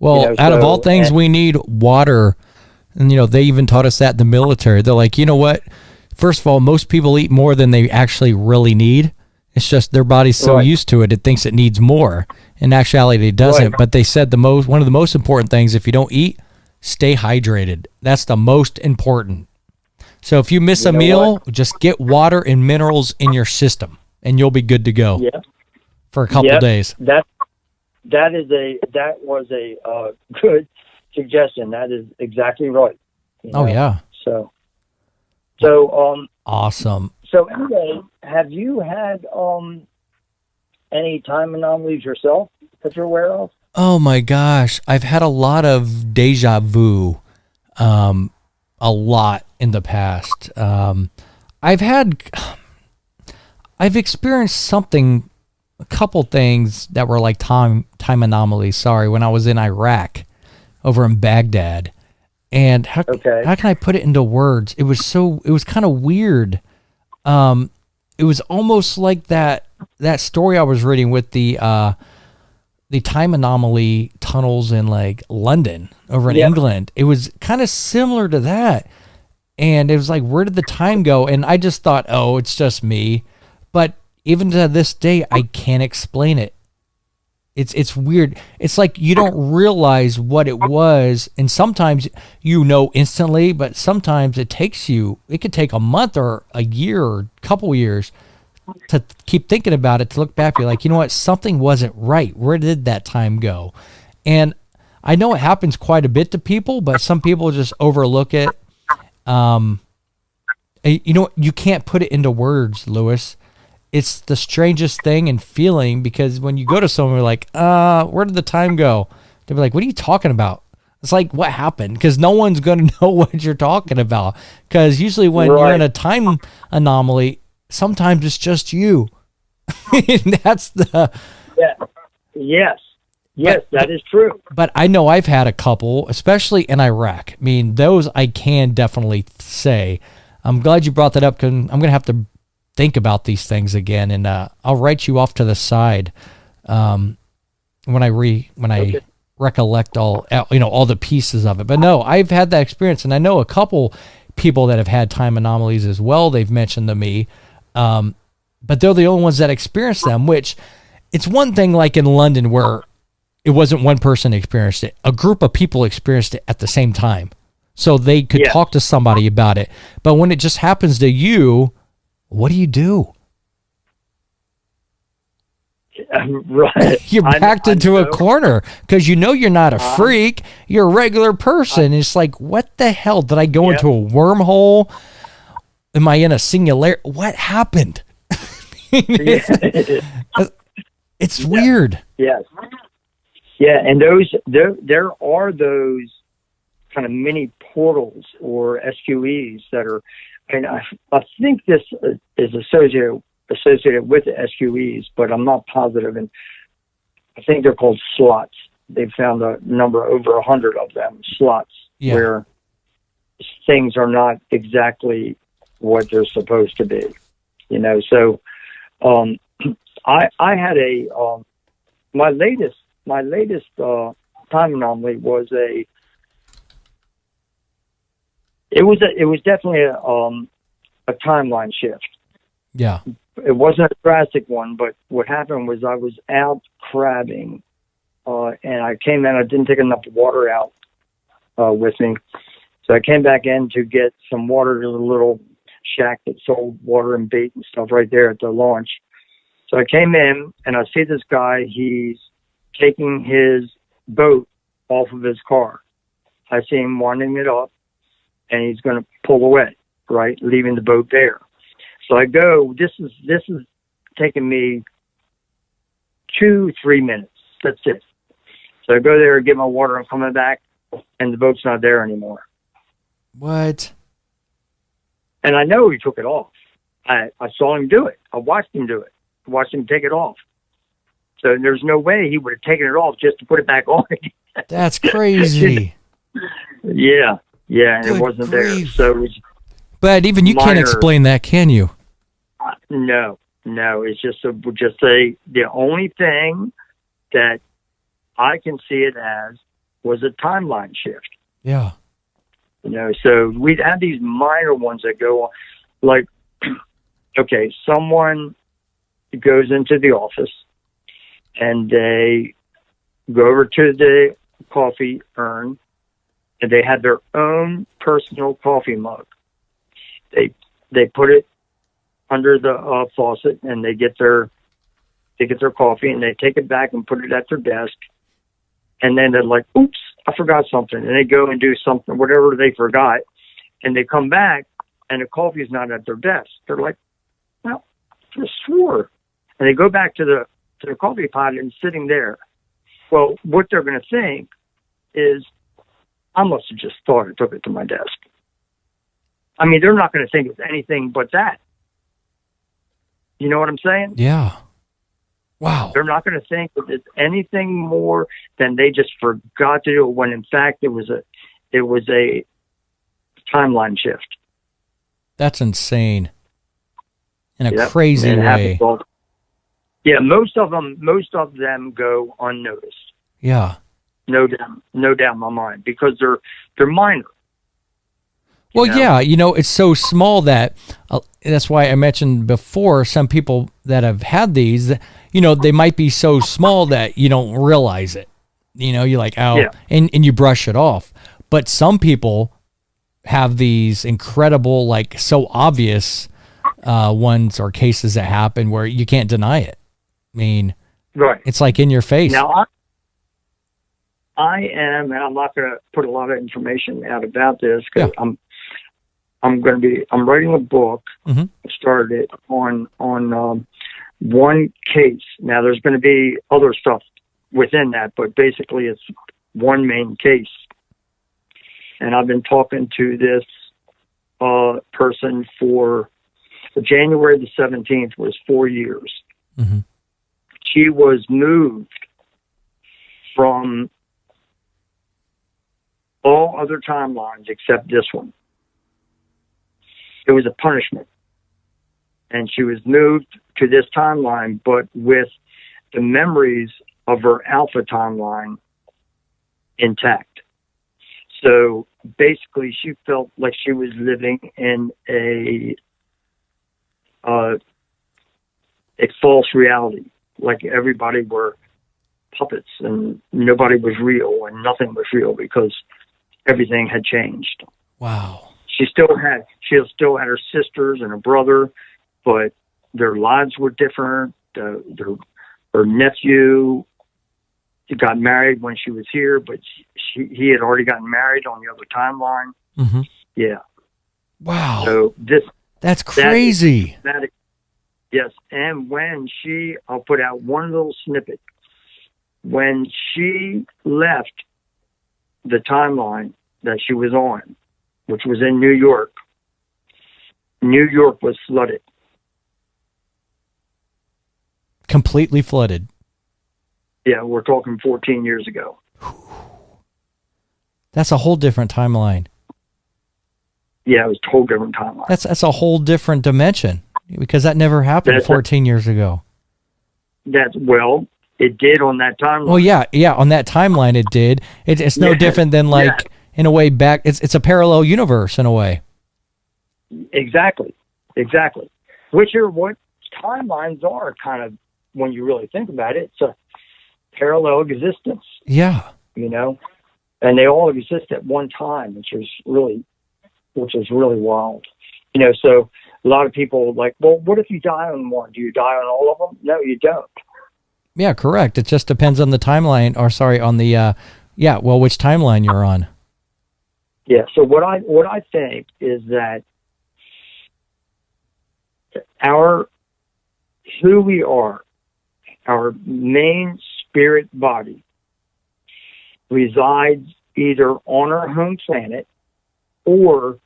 [SPEAKER 1] Well,
[SPEAKER 3] You know,
[SPEAKER 1] out of
[SPEAKER 3] so-
[SPEAKER 1] all things, we need water. And, you know, they even taught us that in the military. They're like, you know what? First of all, most people eat more than they actually really need. It's just their body's so
[SPEAKER 3] Right.
[SPEAKER 1] used to it, it thinks it needs more. In actuality, it doesn't.
[SPEAKER 3] Right.
[SPEAKER 1] But they said one of the most important things, if you don't eat, stay hydrated. That's the most important. So if you miss a
[SPEAKER 3] know
[SPEAKER 1] meal, just get water and minerals in your system, and you'll be good to go
[SPEAKER 3] Yeah.
[SPEAKER 1] for a couple
[SPEAKER 3] Yep.
[SPEAKER 1] days.
[SPEAKER 3] That was a good suggestion. That is exactly right. You
[SPEAKER 1] Oh,
[SPEAKER 3] know?
[SPEAKER 1] yeah.
[SPEAKER 3] So
[SPEAKER 1] Awesome.
[SPEAKER 3] so anyway, have you had any time anomalies yourself that you're aware of?
[SPEAKER 1] Oh my gosh, I've had a lot of deja vu, a lot in the past. I've experienced something, a couple things that were like time anomalies. Sorry, when I was in Iraq, over in Baghdad, and how can I put it into words? It was kind of weird. It was almost like that story I was reading with the time anomaly tunnels in like London over in England. It was kind of similar to that. And it was like, where did the time go? And I just thought, oh, it's just me. But even to this day, I can't explain it. It's weird. It's like you don't realize what it was. And sometimes you know instantly, but sometimes it could take a month or a year or a couple years to keep thinking about it, to look back, be like, you know what, something wasn't right. Where did that time go? And I know it happens quite a bit to people, but some people just overlook it. You know, you can't put it into words, Lewis. It's the strangest thing and feeling, because when you go to someone, you're like, where did the time go? They'll be like, what are you talking about? It's like, what happened? Because no one's going to know what you're talking about. Because usually when you're in a time anomaly, sometimes it's just you. That's the...
[SPEAKER 3] Yes, that is true.
[SPEAKER 1] But I know I've had a couple, especially in Iraq. I mean, those I can definitely say. I'm glad you brought that up, because I'm going to have to think about these things again, and I'll write you off to the side when I recollect all the pieces of it. But no, I've had that experience, and I know a couple people that have had time anomalies as well. They've mentioned to me, but they're the only ones that experience them. Which, it's one thing like in London where it wasn't one person experienced it; a group of people experienced it at the same time, so they could talk to somebody about it. But when it just happens to you, what do?
[SPEAKER 3] Right.
[SPEAKER 1] You're backed into a corner, because you're not a freak. You're a regular person. It's like, what the hell? Did I go into a wormhole? Am I in a singularity? What happened? It's weird.
[SPEAKER 3] Yes. Yeah, and there are those kind of mini portals or SQEs that are, and I think this is associated with the SQEs, but I'm not positive. And I think they're called slots. They've found a number, over 100 of them, slots, where things are not exactly what they're supposed to be. You know, so I had my latest time anomaly was it was definitely a timeline shift.
[SPEAKER 1] Yeah.
[SPEAKER 3] It wasn't a drastic one, but what happened was I was out crabbing, and I came in. I didn't take enough water out with me, so I came back in to get some water to the little shack that sold water and bait and stuff right there at the launch. So I came in, and I see this guy. He's taking his boat off of his car,
[SPEAKER 2] I see him winding it up, and he's going to pull away, right, leaving the boat there. So I go. This is taking me 2-3 minutes. That's it. So I go there, get my water, I'm coming back, and the boat's not there anymore.
[SPEAKER 1] What?
[SPEAKER 2] And I know he took it off. I saw him do it. I watched him do it. I watched him take it off. So there's no way he would have taken it off just to put it back on again.
[SPEAKER 1] That's crazy.
[SPEAKER 2] Yeah, and
[SPEAKER 1] Good
[SPEAKER 2] it wasn't
[SPEAKER 1] grief.
[SPEAKER 2] there. So it was
[SPEAKER 1] But even you can't
[SPEAKER 2] minor.
[SPEAKER 1] explain that, can you?
[SPEAKER 2] No. It's just the only thing that I can see it as was a timeline shift.
[SPEAKER 1] Yeah.
[SPEAKER 2] So we'd have these minor ones that go on, like, okay, someone goes into the office and they go over to the coffee urn and they have their own personal coffee mug. They put it under the faucet and they get their coffee and they take it back and put it at their desk. And then they're like, oops, I forgot something. And they go and do something, whatever they forgot. And they come back and the coffee is not at their desk. They're like, well, I swore. And they go back to the coffee pot and it's sitting there. Well, what they're going to think is, I must have just thought I took it to my desk. I mean, they're not going to think it's anything but that. You know what I'm saying?
[SPEAKER 1] Yeah. Wow.
[SPEAKER 2] They're not going to think that it's anything more than they just forgot to do it, when in fact it was a timeline shift.
[SPEAKER 1] That's insane. In a
[SPEAKER 2] Yep.
[SPEAKER 1] crazy
[SPEAKER 2] And it
[SPEAKER 1] way.
[SPEAKER 2] happens all- Yeah, most of them go unnoticed.
[SPEAKER 1] Yeah.
[SPEAKER 2] No doubt in my mind, because they're minor.
[SPEAKER 1] Well,
[SPEAKER 2] know?
[SPEAKER 1] yeah, it's so small that that's why I mentioned before, some people that have had these, they might be so small that you don't realize it. You're like, oh,
[SPEAKER 2] Yeah.
[SPEAKER 1] and you brush it off. But some people have these incredible, like, so obvious ones or cases that happen where you can't deny it. I mean,
[SPEAKER 2] Right.
[SPEAKER 1] it's like in your face.
[SPEAKER 2] Now, I am, and I'm not going to put a lot of information out about this because
[SPEAKER 1] Yeah.
[SPEAKER 2] I'm writing a book.
[SPEAKER 1] Mm-hmm.
[SPEAKER 2] I started it on one case. Now there's going to be other stuff within that, but basically it's one main case. And I've been talking to this person for January the 17th was 4 years.
[SPEAKER 1] Mm-hmm.
[SPEAKER 2] She was moved from all other timelines except this one. It was a punishment. And she was moved to this timeline, but with the memories of her alpha timeline intact. So basically, she felt like she was living in a false reality, like everybody were puppets and nobody was real and nothing was real because everything had changed.
[SPEAKER 1] Wow.
[SPEAKER 2] She still had her sisters and a brother, but their lives were different. Her nephew got married when she was here, but he had already gotten married on the other timeline.
[SPEAKER 1] Mm-hmm.
[SPEAKER 2] Yeah.
[SPEAKER 1] Wow.
[SPEAKER 2] So
[SPEAKER 1] that's crazy.
[SPEAKER 2] Yes. And when I'll put out one little snippet. When she left the timeline that she was on, which was in New York was flooded.
[SPEAKER 1] Completely flooded.
[SPEAKER 2] Yeah, we're talking 14 years ago.
[SPEAKER 1] That's a whole different timeline.
[SPEAKER 2] Yeah, it was a whole different timeline.
[SPEAKER 1] That's a whole different dimension, because that never happened 14 years ago.
[SPEAKER 2] It did on that timeline.
[SPEAKER 1] Well, yeah, on that timeline it did. It's no different than in a way back. It's a parallel universe in a way.
[SPEAKER 2] Exactly. Which are what timelines are, kind of, when you really think about it. It's a parallel existence.
[SPEAKER 1] Yeah.
[SPEAKER 2] And they all exist at one time, which is really wild. So a lot of people are like, well, what if you die on one? Do you die on all of them? No, you don't.
[SPEAKER 1] Yeah, correct. It just depends on the timeline, or sorry, on the which timeline you're on.
[SPEAKER 3] Yeah. So what I think is that who we are, our main spirit body, resides either on our home planet or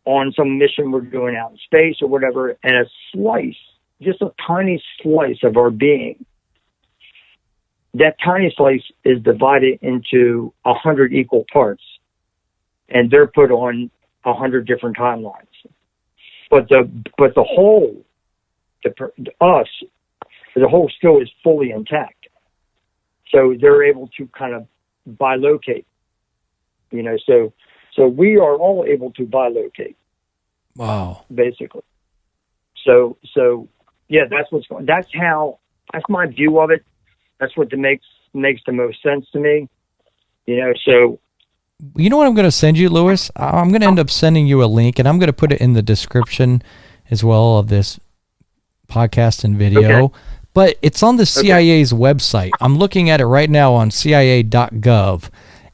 [SPEAKER 3] on some mission we're doing out in space or whatever, and a slice, just a tiny slice of our being, that tiny slice is divided into 100 equal parts, and they're put on 100 different timelines. But the whole, the whole still is fully intact. So they're able to kind of bilocate, so we are all able to bilocate.
[SPEAKER 1] Wow.
[SPEAKER 3] Basically. So yeah, that's my view of it. That's what makes the most sense to me. So.
[SPEAKER 1] You know what I'm going to send you, Lewis? I'm going to end up sending you a link, and I'm going to put it in the description as well of this podcast and video. Okay. But it's on the CIA's website. I'm looking at it right now on CIA.gov,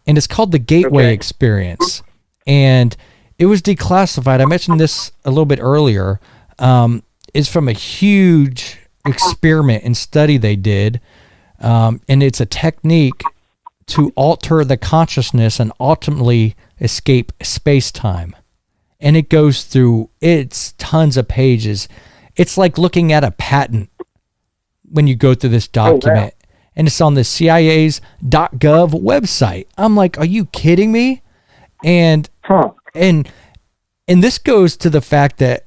[SPEAKER 1] and it's called the Gateway Experience. And it was declassified. I mentioned this a little bit earlier. It's from a huge experiment and study they did, and it's a technique to alter the consciousness and ultimately escape space-time. And it goes through, it's tons of pages. It's like looking at a patent when you go through this document. Oh, wow. And it's on the CIA's .gov website. I'm like, are you kidding me? And this goes to the fact that,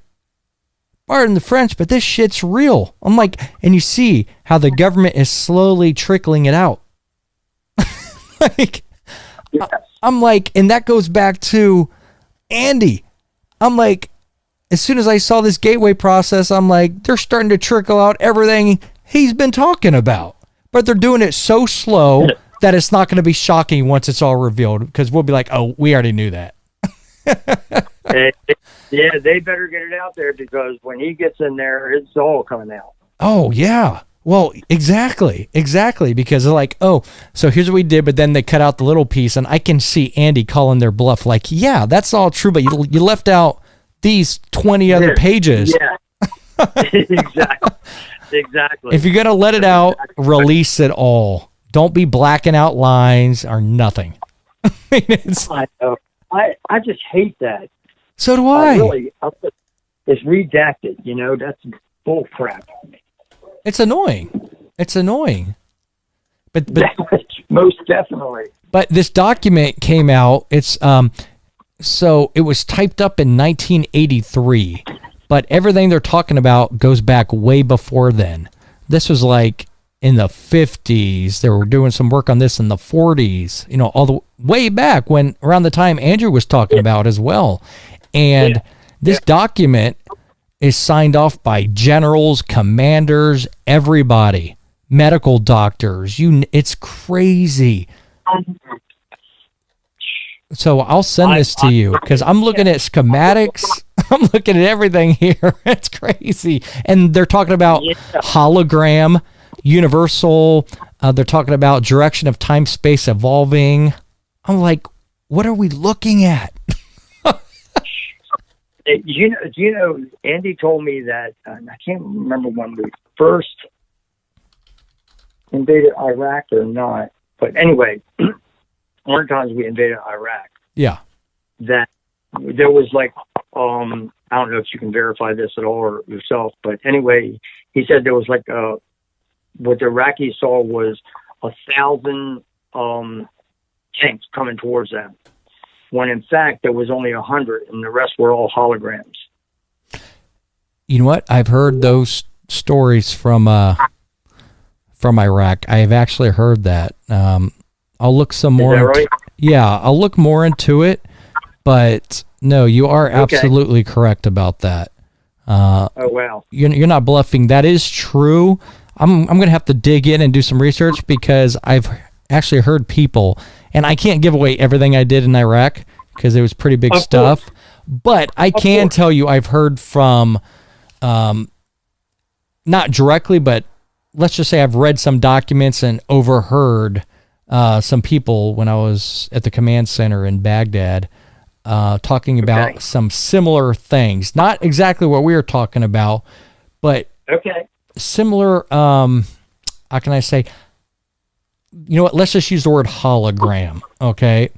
[SPEAKER 1] pardon the French, but this shit's real. I'm like, and you see how the government is slowly trickling it out. Like, yes. I'm like, and that goes back to Andy. I'm like, as soon as I saw this gateway process, I'm like, they're starting to trickle out everything he's been talking about. But they're doing it so slow that it's not going to be shocking once it's all revealed, because we'll be like, oh, we already knew that.
[SPEAKER 3] Yeah, they better get it out there, because when he gets in there, it's all coming out.
[SPEAKER 1] Oh, yeah. Well, exactly, because they're like, oh, so here's what we did, but then they cut out the little piece, and I can see Andy calling their bluff, like, yeah, that's all true, but you left out these 20 other pages.
[SPEAKER 3] Yeah, exactly.
[SPEAKER 1] If you're going to let it out, release it all. Don't be blacking out lines or nothing.
[SPEAKER 3] I know. I just hate that.
[SPEAKER 1] So do I.
[SPEAKER 3] It's redacted, that's bull crap.
[SPEAKER 1] It's annoying. But
[SPEAKER 3] most definitely.
[SPEAKER 1] But this document came out. It's so it was typed up in 1983, but everything they're talking about goes back way before then. This was like in the 50s. They were doing some work on this in the 40s, all the way back when, around the time Andrew was talking about as well. And this document is signed off by generals, commanders, everybody, medical doctors. It's crazy. So I'll send this to you, because I'm looking at schematics. I'm looking at everything here. It's crazy. And they're talking about hologram, universal. They're talking about direction of time, space evolving. I'm like, what are we looking at?
[SPEAKER 3] Andy told me that, I can't remember when we first invaded Iraq or not, but anyway, one of the times we invaded Iraq.
[SPEAKER 1] Yeah.
[SPEAKER 3] That there was like, I don't know if you can verify this at all or yourself, but anyway, he said there was like, what the Iraqis saw was 1,000 tanks coming towards them, when in fact there was only 100, and the rest were all holograms.
[SPEAKER 1] You know what? I've heard those stories from Iraq. I have actually heard that. I'll look some more.
[SPEAKER 3] Is that right?
[SPEAKER 1] Yeah, I'll look more into it. But no, you are absolutely correct about that.
[SPEAKER 3] Oh wow!
[SPEAKER 1] You're not bluffing. That is true. I'm going to have to dig in and do some research, because I've actually heard people, and I can't give away everything I did in Iraq because it was pretty big stuff.
[SPEAKER 3] Course.
[SPEAKER 1] But I can tell you I've heard from, not directly, but let's just say I've read some documents and overheard some people when I was at the command center in Baghdad, talking about some similar things. Not exactly what we were talking about, but similar, how can I say, you know what, let's just use the word hologram, okay?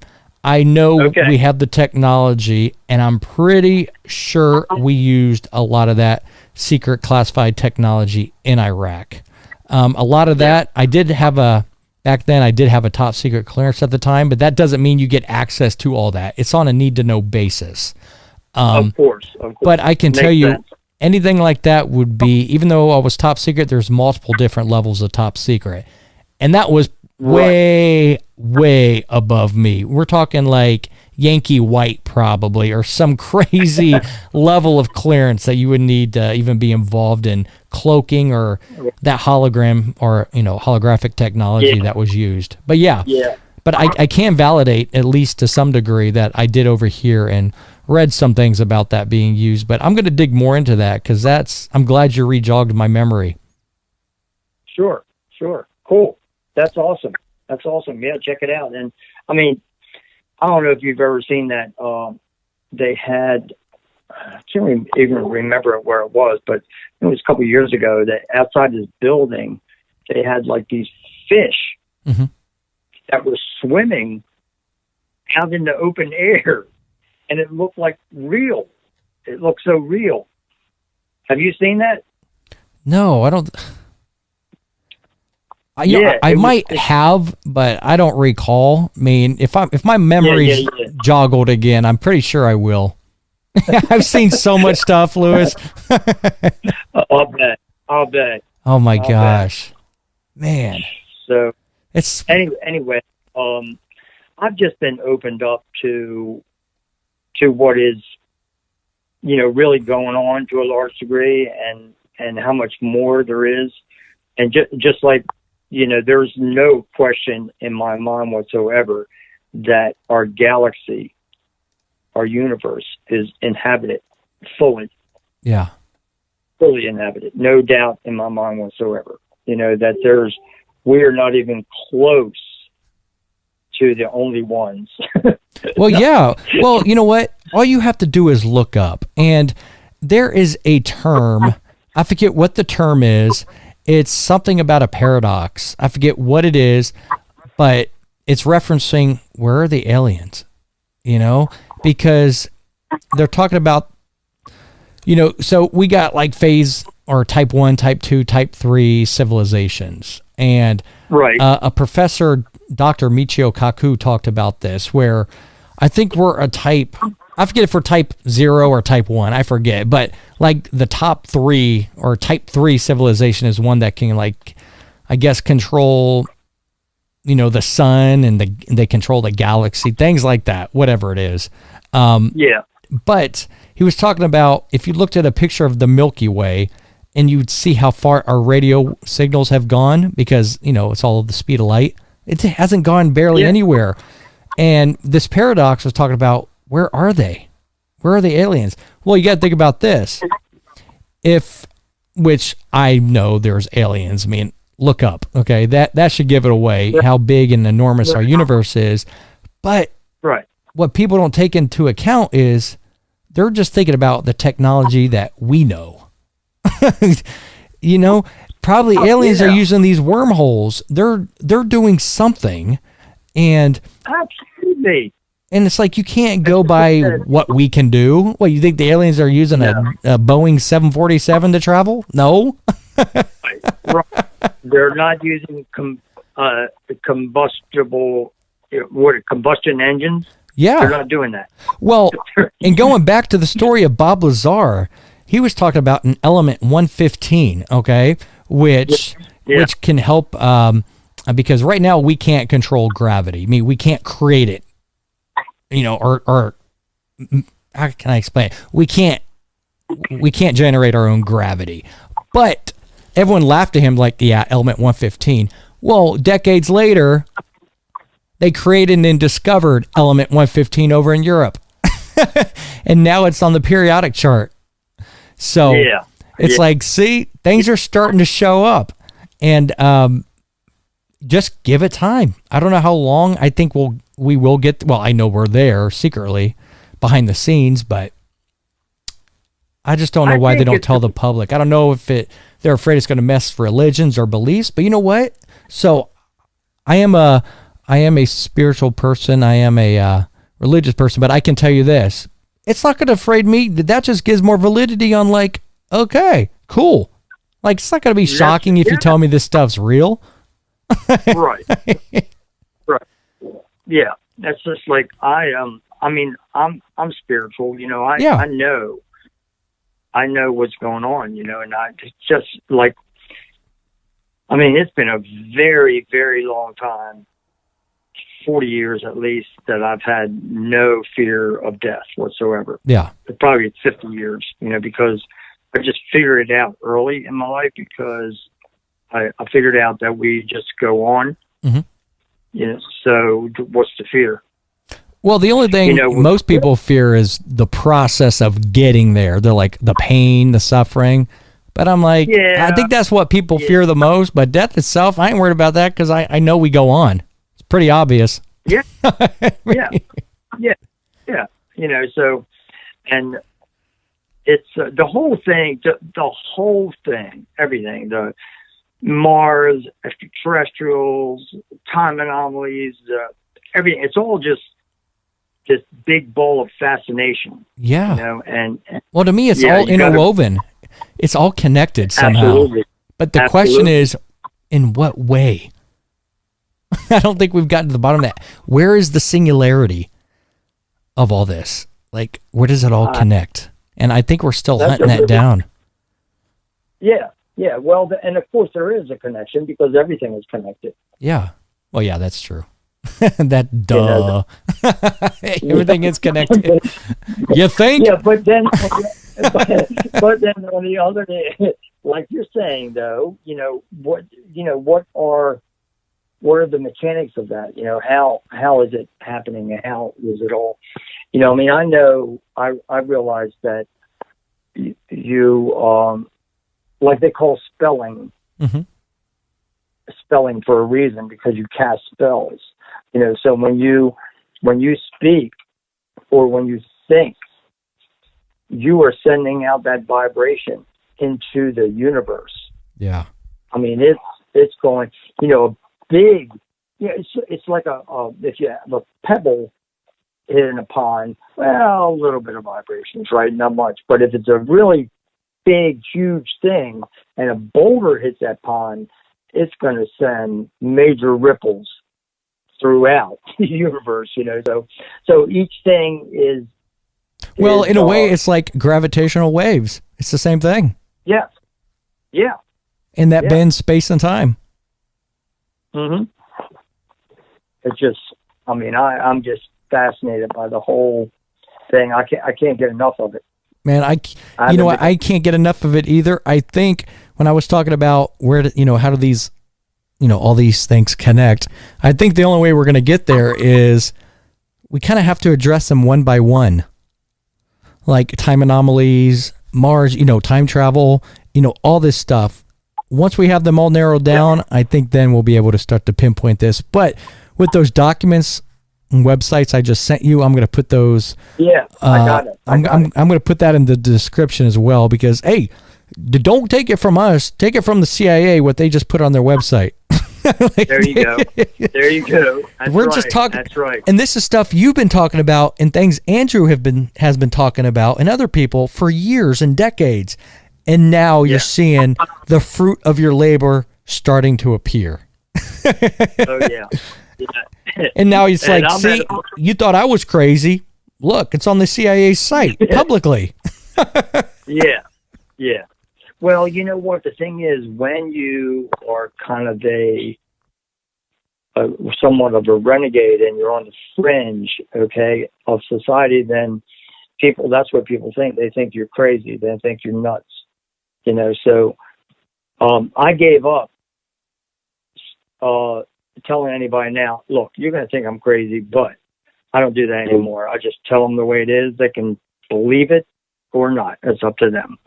[SPEAKER 1] I know we have the technology, and I'm pretty sure we used a lot of that secret classified technology in Iraq. A lot of that, back then I did have a top secret clearance at the time, but that doesn't mean you get access to all that. It's on a need-to-know basis.
[SPEAKER 3] Of course.
[SPEAKER 1] But I can tell you, anything like that would be, even though I was top secret, there's multiple different levels of top secret. And that was way above me. We're talking like Yankee White probably, or some crazy level of clearance that you would need to even be involved in cloaking or that hologram or, holographic technology that was used. But but I can validate, at least to some degree, that I did overhear and read some things about that being used. But I'm going to dig more into that, because I'm glad you rejogged my memory.
[SPEAKER 3] Sure. Cool. That's awesome. Yeah, check it out. And I mean, I don't know if you've ever seen that. They had, I can't even remember where it was, but it was a couple of years ago that outside this building, they had like these fish that were swimming out in the open air, and it looked like real. It looked so real. Have you seen that?
[SPEAKER 1] No, I don't. I might have, but I don't recall. I mean, if my memory's joggled again, I'm pretty sure I will. I've seen so much stuff, Lewis.
[SPEAKER 3] I'll bet.
[SPEAKER 1] Oh my gosh, man.
[SPEAKER 3] So it's anyway. I've just been opened up to what is, really going on to a large degree, and how much more there is, and just like. There's no question in my mind whatsoever that our galaxy, our universe, is inhabited fully.
[SPEAKER 1] Yeah.
[SPEAKER 3] Fully inhabited. No doubt in my mind whatsoever. That we're not even close to the only ones.
[SPEAKER 1] Well, yeah. Well, you know what? All you have to do is look up. And there is a term, I forget what the term is. It's something about a paradox. I forget what it is, but it's referencing, where are the aliens? Because they're talking about, so we got like phase or type 1, type 2, type 3 civilizations. And a professor, Dr. 𝗍𝗠𝗞𝗘, talked about this, where I think we're a type, I forget if we're type 0 or type 1, I forget, but like the top 3 or type 3 civilization is one that can, like, I guess, control, the sun, and they control the galaxy, things like that, whatever it is. But he was talking about, if you looked at a picture of the Milky Way and you'd see how far our radio signals have gone, because, it's all of the speed of light, it hasn't gone barely anywhere. And this paradox was talking about, where are they? Where are the aliens? Well, you got to think about this. Which I know there's aliens. I mean, look up, okay? That should give it away, how big and enormous our universe is. But what people don't take into account is they're just thinking about the technology that we know. Probably aliens are using these wormholes. They're doing something, and
[SPEAKER 3] absolutely.
[SPEAKER 1] And it's like, you can't go by what we can do. What, you think the aliens are using a Boeing 747 to travel? No.
[SPEAKER 3] They're not using combustion engines.
[SPEAKER 1] Yeah.
[SPEAKER 3] They're not doing that.
[SPEAKER 1] Well, and going back to the story of Bob Lazar, he was talking about an element 115, okay, which can help, because right now we can't control gravity. I mean, we can't create it. Or how can I explain it? We can't generate our own gravity. But everyone laughed at him like, element 115. Well, decades later, they created and discovered element 115 over in Europe. And now it's on the periodic chart. So it's like, see, things are starting to show up. And just give it time. I don't know how long. I think we will get. Well, I know we're there secretly behind the scenes, but I just don't know why they don't tell the public. I don't know if they're afraid it's going to mess religions or beliefs. But you know what? So I am a spiritual person. I am a religious person. But I can tell you this: it's not going to afraid me. That just gives more validity on like, okay, cool. Like it's not going to be shocking if you tell me this stuff's real.
[SPEAKER 2] Right. Right. Yeah. That's just like I'm spiritual, you know, I know what's going on, you know, and just like, I mean, it's been a very, very long time, 40 years at least, that I've had no fear of death whatsoever.
[SPEAKER 1] Yeah.
[SPEAKER 2] Probably 50 years, you know, because I just figured it out early in my life, because I figured out that we just go on.
[SPEAKER 1] Mm-hmm.
[SPEAKER 2] You know, so what's the fear?
[SPEAKER 1] Well, the only thing most people fear is the process of getting there. They're like the pain, the suffering. But I'm like, I think that's what people fear the most. But death itself, I ain't worried about that because I know we go on. It's pretty obvious.
[SPEAKER 2] Yeah. Yeah. You know, so, and it's the whole thing, everything, the Mars, extraterrestrials, time anomalies, everything. It's all just this big ball of fascination.
[SPEAKER 1] Yeah.
[SPEAKER 2] You know, and
[SPEAKER 1] well, to me, it's all interwoven. It's all connected somehow.
[SPEAKER 2] Absolutely.
[SPEAKER 1] But the question is, in what way? I don't think we've gotten to the bottom of that. Where is the singularity of all this? Like, where does it all connect? And I think we're still hunting that down.
[SPEAKER 3] Yeah. Yeah. Well, and of course there is a connection because everything is connected.
[SPEAKER 1] Yeah. Well, yeah, that's true. That duh. Everything is connected. You think?
[SPEAKER 3] Yeah, but then, but then on the other hand, like you're saying though, what are the mechanics of that? You know, how is it happening and how is it all? You know, I mean, I realized that you like they call spelling.
[SPEAKER 1] Mm-hmm.
[SPEAKER 3] Spelling for a reason, because you cast spells. You know, so when you speak or when you think, you are sending out that vibration into the universe.
[SPEAKER 1] Yeah.
[SPEAKER 3] I mean, it's going, a big, it's like if you have a pebble in a pond, well, a little bit of vibrations, right? Not much. But if it's a really big, huge thing and a boulder hits that pond, it's going to send major ripples throughout the universe, So each thing is.
[SPEAKER 1] Well, in a way, it's like gravitational waves. It's the same thing.
[SPEAKER 3] Yeah. Yeah.
[SPEAKER 1] And that bends space and time.
[SPEAKER 3] Mm-hmm. It's just, I mean, I'm just fascinated by the whole thing. I can't get enough of it.
[SPEAKER 1] Man, I can't get enough of it either. I think when I was talking about how do these, all these things connect, I think the only way we're going to get there is we kind of have to address them one by one. Like time anomalies, Mars, time travel, all this stuff. Once we have them all narrowed down, I think then we'll be able to start to pinpoint this. But with those documents and websites I just sent you, I'm going to put those.
[SPEAKER 3] Yeah, I got it.
[SPEAKER 1] I'm going to put that in the description as well, because, hey, don't take it from us. Take it from the CIA, what they just put on their website.
[SPEAKER 2] There you go. There you go.
[SPEAKER 1] We're just talking.
[SPEAKER 2] That's right.
[SPEAKER 1] And this is stuff you've been talking about and things Andrew has been talking about and other people for years and decades. And now you're seeing the fruit of your labor starting to appear.
[SPEAKER 2] Oh, yeah.
[SPEAKER 1] And now it's like, see, you thought I was crazy. Look, it's on the CIA site publicly.
[SPEAKER 2] Yeah. Yeah. Well, you know what? The thing is, when you are kind of somewhat of a renegade and you're on the fringe, okay, of society, then that's what people think. They think you're crazy. They think you're nuts. So I gave up telling anybody now, look, you're going to think I'm crazy, but I don't do that anymore. I just tell them the way it is. They can believe it or not. It's up to them.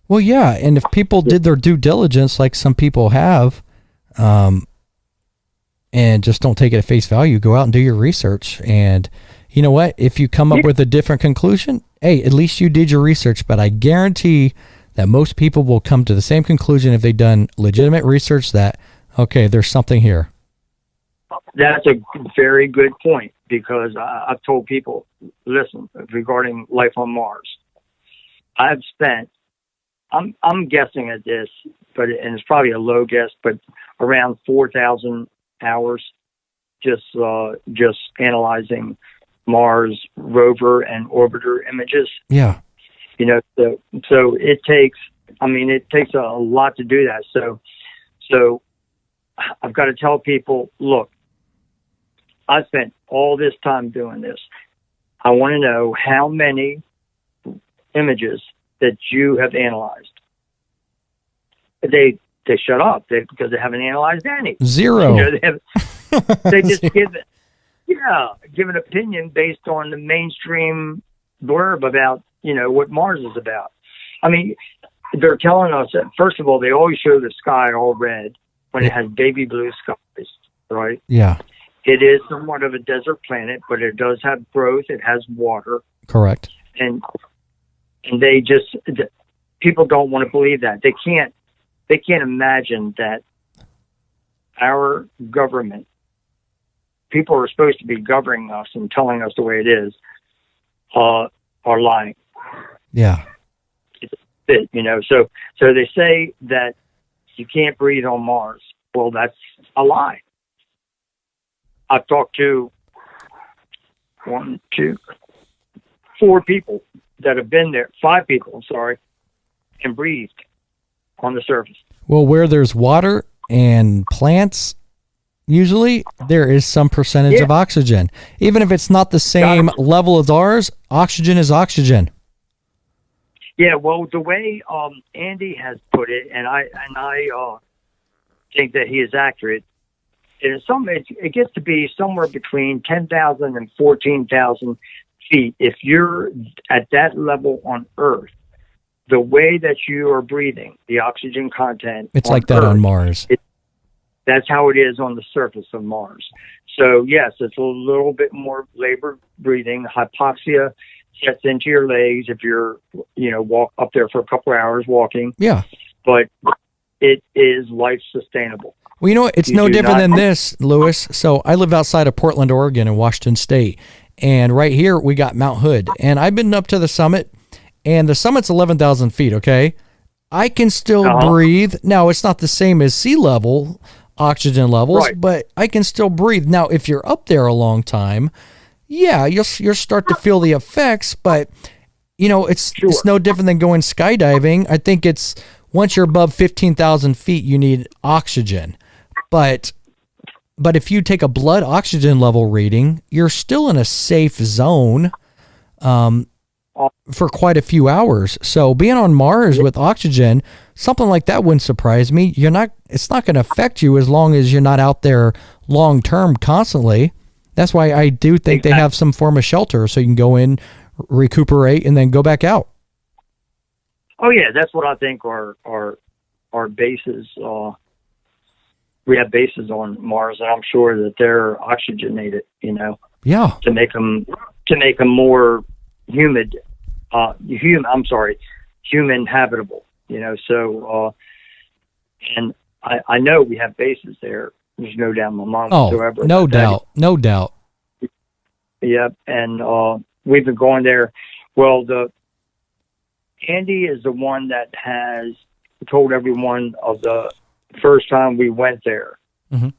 [SPEAKER 1] Well, yeah, and if people did their due diligence, like some people have, and just don't take it at face value. Go out and do your research. And you know what? If you come up with a different conclusion, hey, at least you did your research. But I guarantee that most people will come to the same conclusion if they've done legitimate research that, okay, there's something here.
[SPEAKER 2] That's a very good point, because I've told people, listen, regarding life on Mars, I've spent, I'm guessing at this, and it's probably a low guess, but around 4,000 hours just analyzing Mars Rover and orbiter images.
[SPEAKER 1] Yeah.
[SPEAKER 2] You know, so it takes a lot to do that. So I've got to tell people, look, I spent all this time doing this. I want to know how many images that you have analyzed. They shut up because they haven't analyzed any.
[SPEAKER 1] Zero.
[SPEAKER 2] You know, they just give an opinion based on the mainstream blurb about, you know, what Mars is about. I mean, they're telling us that, first of all, they always show the sky all red when it has baby blue skies, right?
[SPEAKER 1] Yeah.
[SPEAKER 2] It is somewhat of a desert planet, but it does have growth. It has water.
[SPEAKER 1] Correct.
[SPEAKER 2] And people don't want to believe that. They can't imagine that our government, people are supposed to be governing us and telling us the way it is, are lying.
[SPEAKER 1] Yeah.
[SPEAKER 2] You know, so they say that you can't breathe on Mars. Well, that's a lie. I've talked to 4 people that have been there, 5 people, I'm sorry, and breathed on the surface.
[SPEAKER 1] Well, where there's water and plants, usually there is some percentage of oxygen. Even if it's not the same level as ours, oxygen is oxygen.
[SPEAKER 2] Yeah, well, the way Andy has put it, and I think that he is accurate, it gets to be somewhere between 10,000 and 14,000 feet. If you're at that level on Earth, the way that you are breathing, the oxygen content,
[SPEAKER 1] it's like that on Mars.
[SPEAKER 2] That's how it is on the surface of Mars. So yes, it's a little bit more labored breathing. Hypoxia sets into your legs if you're, you know, walk up there for a couple of hours walking.
[SPEAKER 1] Yeah.
[SPEAKER 2] But it is life sustainable.
[SPEAKER 1] Well, you know what? It's no different than this, Lewis. So I live outside of Portland, Oregon in Washington State. And right here we got Mount Hood. And I've been up to the summit, and the summit's 11,000 feet, okay? I can still breathe. Now, it's not the same as sea level oxygen levels, but I can still breathe. Now, if you're up there a long time, yeah, you'll start to feel the effects, but, you know, it's no different than going skydiving. I think it's once you're above 15,000 feet, you need oxygen. But if you take a blood oxygen level reading, you're still in a safe zone for quite a few hours. So being on Mars with oxygen, something like that wouldn't surprise me. It's not going to affect you as long as you're not out there long term constantly. That's why I do think they have some form of shelter so you can go in, recuperate, and then go back out.
[SPEAKER 2] Oh yeah, that's what I think our bases. We have bases on Mars, and I'm sure that they're oxygenated. You know,
[SPEAKER 1] yeah,
[SPEAKER 2] to make them more human habitable. You know, so and I know we have bases there. There's no doubt in my mind whatsoever.
[SPEAKER 1] Oh, no doubt.
[SPEAKER 2] Yeah, and we've been going there. Well, Andy is the one that has told everyone of the first time we went there. Mm-hmm.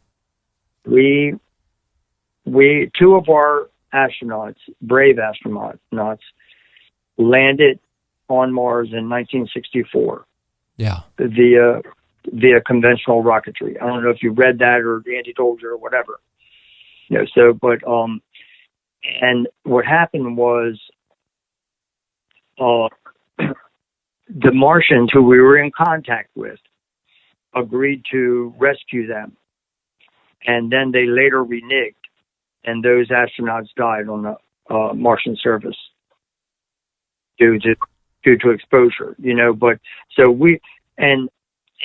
[SPEAKER 2] We 2 of our astronauts, brave astronauts, landed on Mars in 1964. Yeah. Via conventional rocketry. I don't know if you read that or Andy told you or whatever. You know, so, but, and what happened was, the Martians who we were in contact with agreed to rescue them. And then they later reneged, and those astronauts died on the Martian surface due to exposure, you know. But so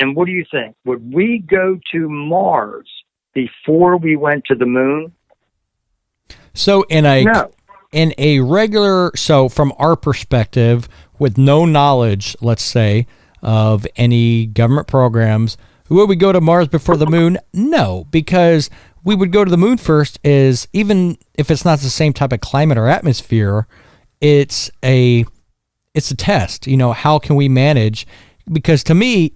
[SPEAKER 2] and what do you think? Would we go to Mars before we went to the moon?
[SPEAKER 1] So
[SPEAKER 2] No.
[SPEAKER 1] in a regular, so from our perspective, with no knowledge, let's say, of any government programs, would we go to Mars before the moon? No, because we would go to the moon first, is even if it's not the same type of climate or atmosphere, it's a test. You know, how can we manage? Because to me,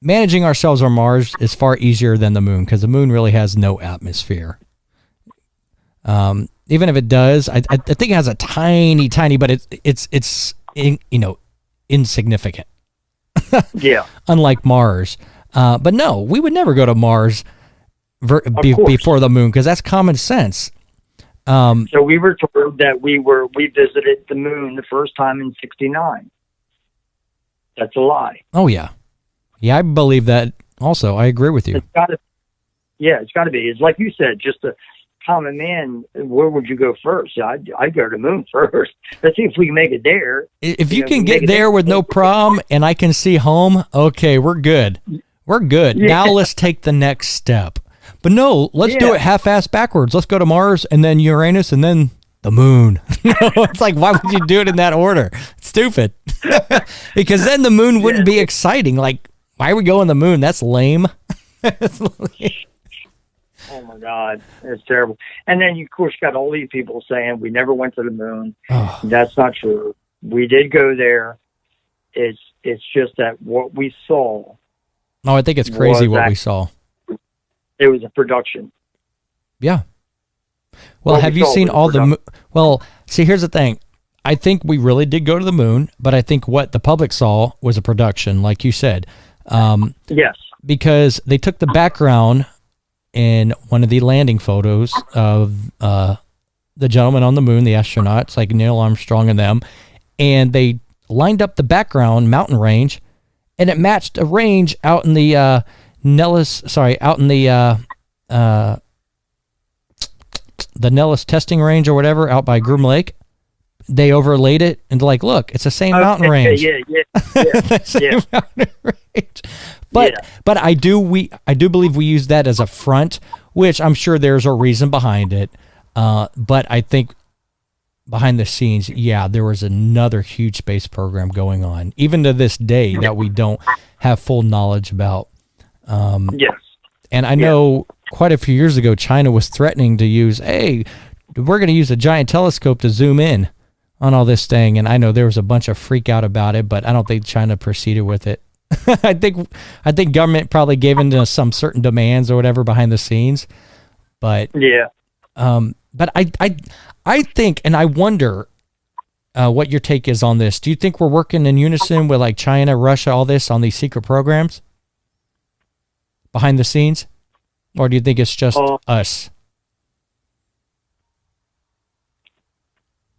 [SPEAKER 1] managing ourselves on Mars is far easier than the moon, because the moon really has no atmosphere. Even if it does, I think it has a tiny, but it's insignificant.
[SPEAKER 2] Yeah.
[SPEAKER 1] Unlike Mars. But no, we would never go to Mars before the moon, because that's common sense.
[SPEAKER 2] So we were told that we visited the moon the first time in '69. That's a lie.
[SPEAKER 1] Oh yeah, I believe that. Also, I agree with you.
[SPEAKER 2] It's got to be. It's like you said, just a common man. Where would you go first? I'd go to the moon first. Let's see if we can make it there.
[SPEAKER 1] If you can get there with no problem, and I can see home, okay, we're good. We're good.
[SPEAKER 2] Yeah.
[SPEAKER 1] Now let's take the next step. But no, let's do it half-assed backwards. Let's go to Mars and then Uranus and then the moon. It's like, why would you do it in that order? It's stupid. Because then the moon wouldn't be exciting. Like, why are we going to the moon? That's lame.
[SPEAKER 2] Oh my God, it's terrible. And then you, of course, got all these people saying we never went to the moon.
[SPEAKER 1] Oh.
[SPEAKER 2] That's not true. We did go there. It's just that what we saw.
[SPEAKER 1] No, I think it's crazy what we saw.
[SPEAKER 2] It was a production.
[SPEAKER 1] Yeah. Well, have you seen all the... Well, see, here's the thing. I think we really did go to the moon, but I think what the public saw was a production, like you said.
[SPEAKER 2] Yes.
[SPEAKER 1] Because they took the background in one of the landing photos of the gentleman on the moon, the astronauts, like Neil Armstrong and them, and they lined up the background mountain range, and it matched a range out in the Nellis testing range or whatever out by Groom Lake. They overlaid it and like, look, it's the same mountain range.
[SPEAKER 2] Yeah.
[SPEAKER 1] The same mountain range. But I do believe we use that as a front, which I'm sure there's a reason behind it. But I think behind the scenes, there was another huge space program going on, even to this day, that we don't have full knowledge about.
[SPEAKER 2] Yes.
[SPEAKER 1] And I know quite a few years ago, China was threatening to use, we're going to use a giant telescope to zoom in on all this thing. And I know there was a bunch of freak out about it, but I don't think China proceeded with it. I think government probably gave into some certain demands or whatever behind the scenes, but but I think, and I wonder what your take is on this. Do you think we're working in unison with like China, Russia, all this on these secret programs behind the scenes, or do you think it's just us?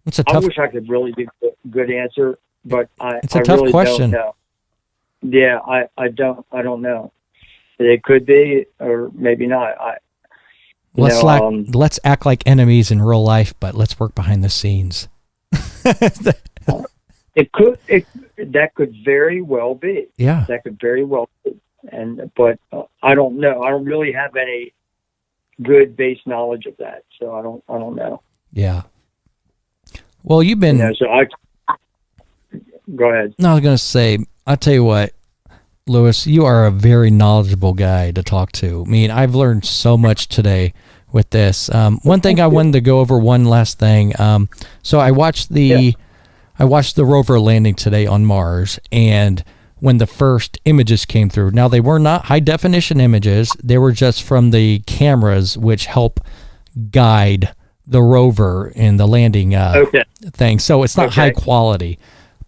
[SPEAKER 1] It's a tough.
[SPEAKER 2] I wish I could really give a good answer, but
[SPEAKER 1] it's a tough
[SPEAKER 2] really
[SPEAKER 1] question.
[SPEAKER 2] Don't know. Yeah, I don't know. It could be, or maybe not.
[SPEAKER 1] Let's act like enemies in real life, but let's work behind the scenes.
[SPEAKER 2] That could very well be.
[SPEAKER 1] Yeah,
[SPEAKER 2] that could very well be. But I don't know. I don't really have any good base knowledge of that, so I don't know.
[SPEAKER 1] Yeah. Well, you've been.
[SPEAKER 2] Go ahead.
[SPEAKER 1] No, I was going to say, I'll tell you what, Louis, you are a very knowledgeable guy to talk to. I mean, I've learned so much today with this. One thing I wanted to go over, one last thing. So I watched the rover landing today on Mars, and when the first images came through, now they were not high definition images. They were just from the cameras, which help guide the rover in the landing thing. So it's not high quality.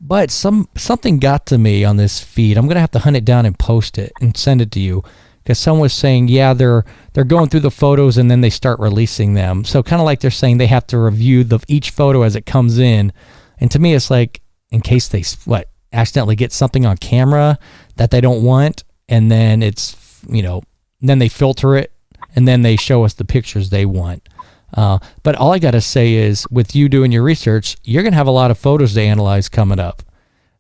[SPEAKER 1] But something got to me on this feed. I'm going to have to hunt it down and post it and send it to you, because someone was saying, they're going through the photos and then they start releasing them. So kind of like they're saying they have to review each photo as it comes in. And to me, it's like, in case they accidentally get something on camera that they don't want, and then it's, then they filter it and then they show us the pictures they want. But all I got to say is, with you doing your research, you're going to have a lot of photos to analyze coming up.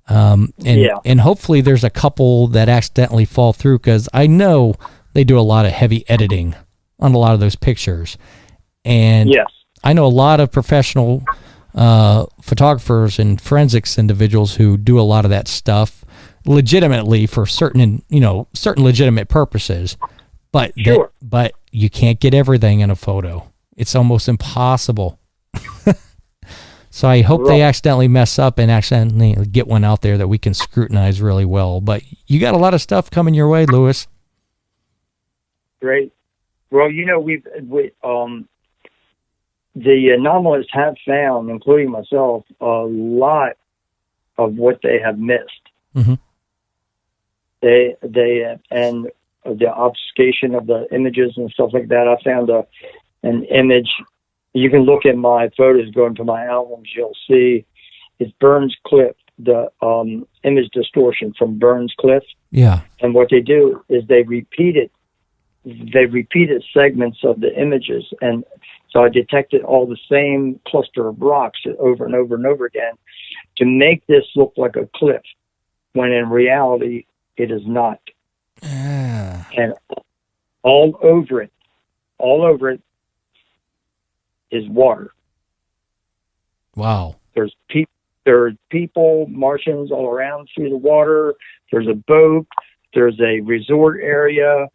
[SPEAKER 1] And hopefully there's a couple that accidentally fall through, because I know they do a lot of heavy editing on a lot of those pictures. And
[SPEAKER 2] Yes.
[SPEAKER 1] I know a lot of professional photographers and forensics individuals who do a lot of that stuff legitimately for certain legitimate purposes. But
[SPEAKER 2] Sure.
[SPEAKER 1] but you can't get everything in a photo. It's almost impossible. So I hope they accidentally mess up and accidentally get one out there that we can scrutinize really well. But you got a lot of stuff coming your way, Louis.
[SPEAKER 2] Great. Well, the anomalies have found, including myself, a lot of what they have missed.
[SPEAKER 1] Mm-hmm.
[SPEAKER 2] And the obfuscation of the images and stuff like that. I found an image. You can look at my photos, go into my albums. You'll see it's Burns Cliff, the image distortion from Burns Cliff.
[SPEAKER 1] Yeah.
[SPEAKER 2] And what they do is they repeated segments of the images, and so I detected all the same cluster of rocks over and over and over again to make this look like a cliff, when in reality it is not.
[SPEAKER 1] Yeah.
[SPEAKER 2] And all over it is water.
[SPEAKER 1] Wow.
[SPEAKER 2] There's people, Martians all around through the water. There's a boat. There's a resort area.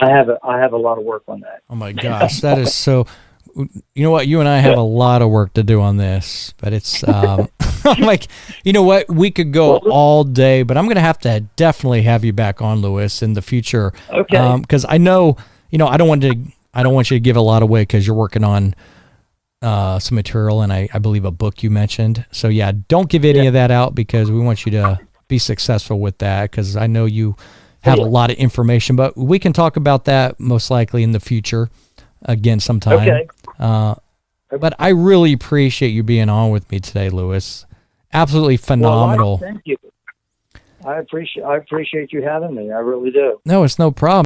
[SPEAKER 2] I have a lot of work on that.
[SPEAKER 1] Oh my gosh, that is so. You know what? You and I have a lot of work to do on this, but it's I'm like, you know what? We could go all day, but I'm going to have to definitely have you back on, Louis, in the future.
[SPEAKER 2] Okay.
[SPEAKER 1] Because I know, I don't want you to give a lot away because you're working on some material and I believe a book you mentioned. So yeah, don't give any of that out because we want you to be successful with that because I know you have a lot of information, but we can talk about that most likely in the future again sometime.
[SPEAKER 2] Okay.
[SPEAKER 1] But I really appreciate you being on with me today, Louis. Absolutely phenomenal.
[SPEAKER 2] Well, thank you. I appreciate you having me. I really do.
[SPEAKER 1] No, it's no problem.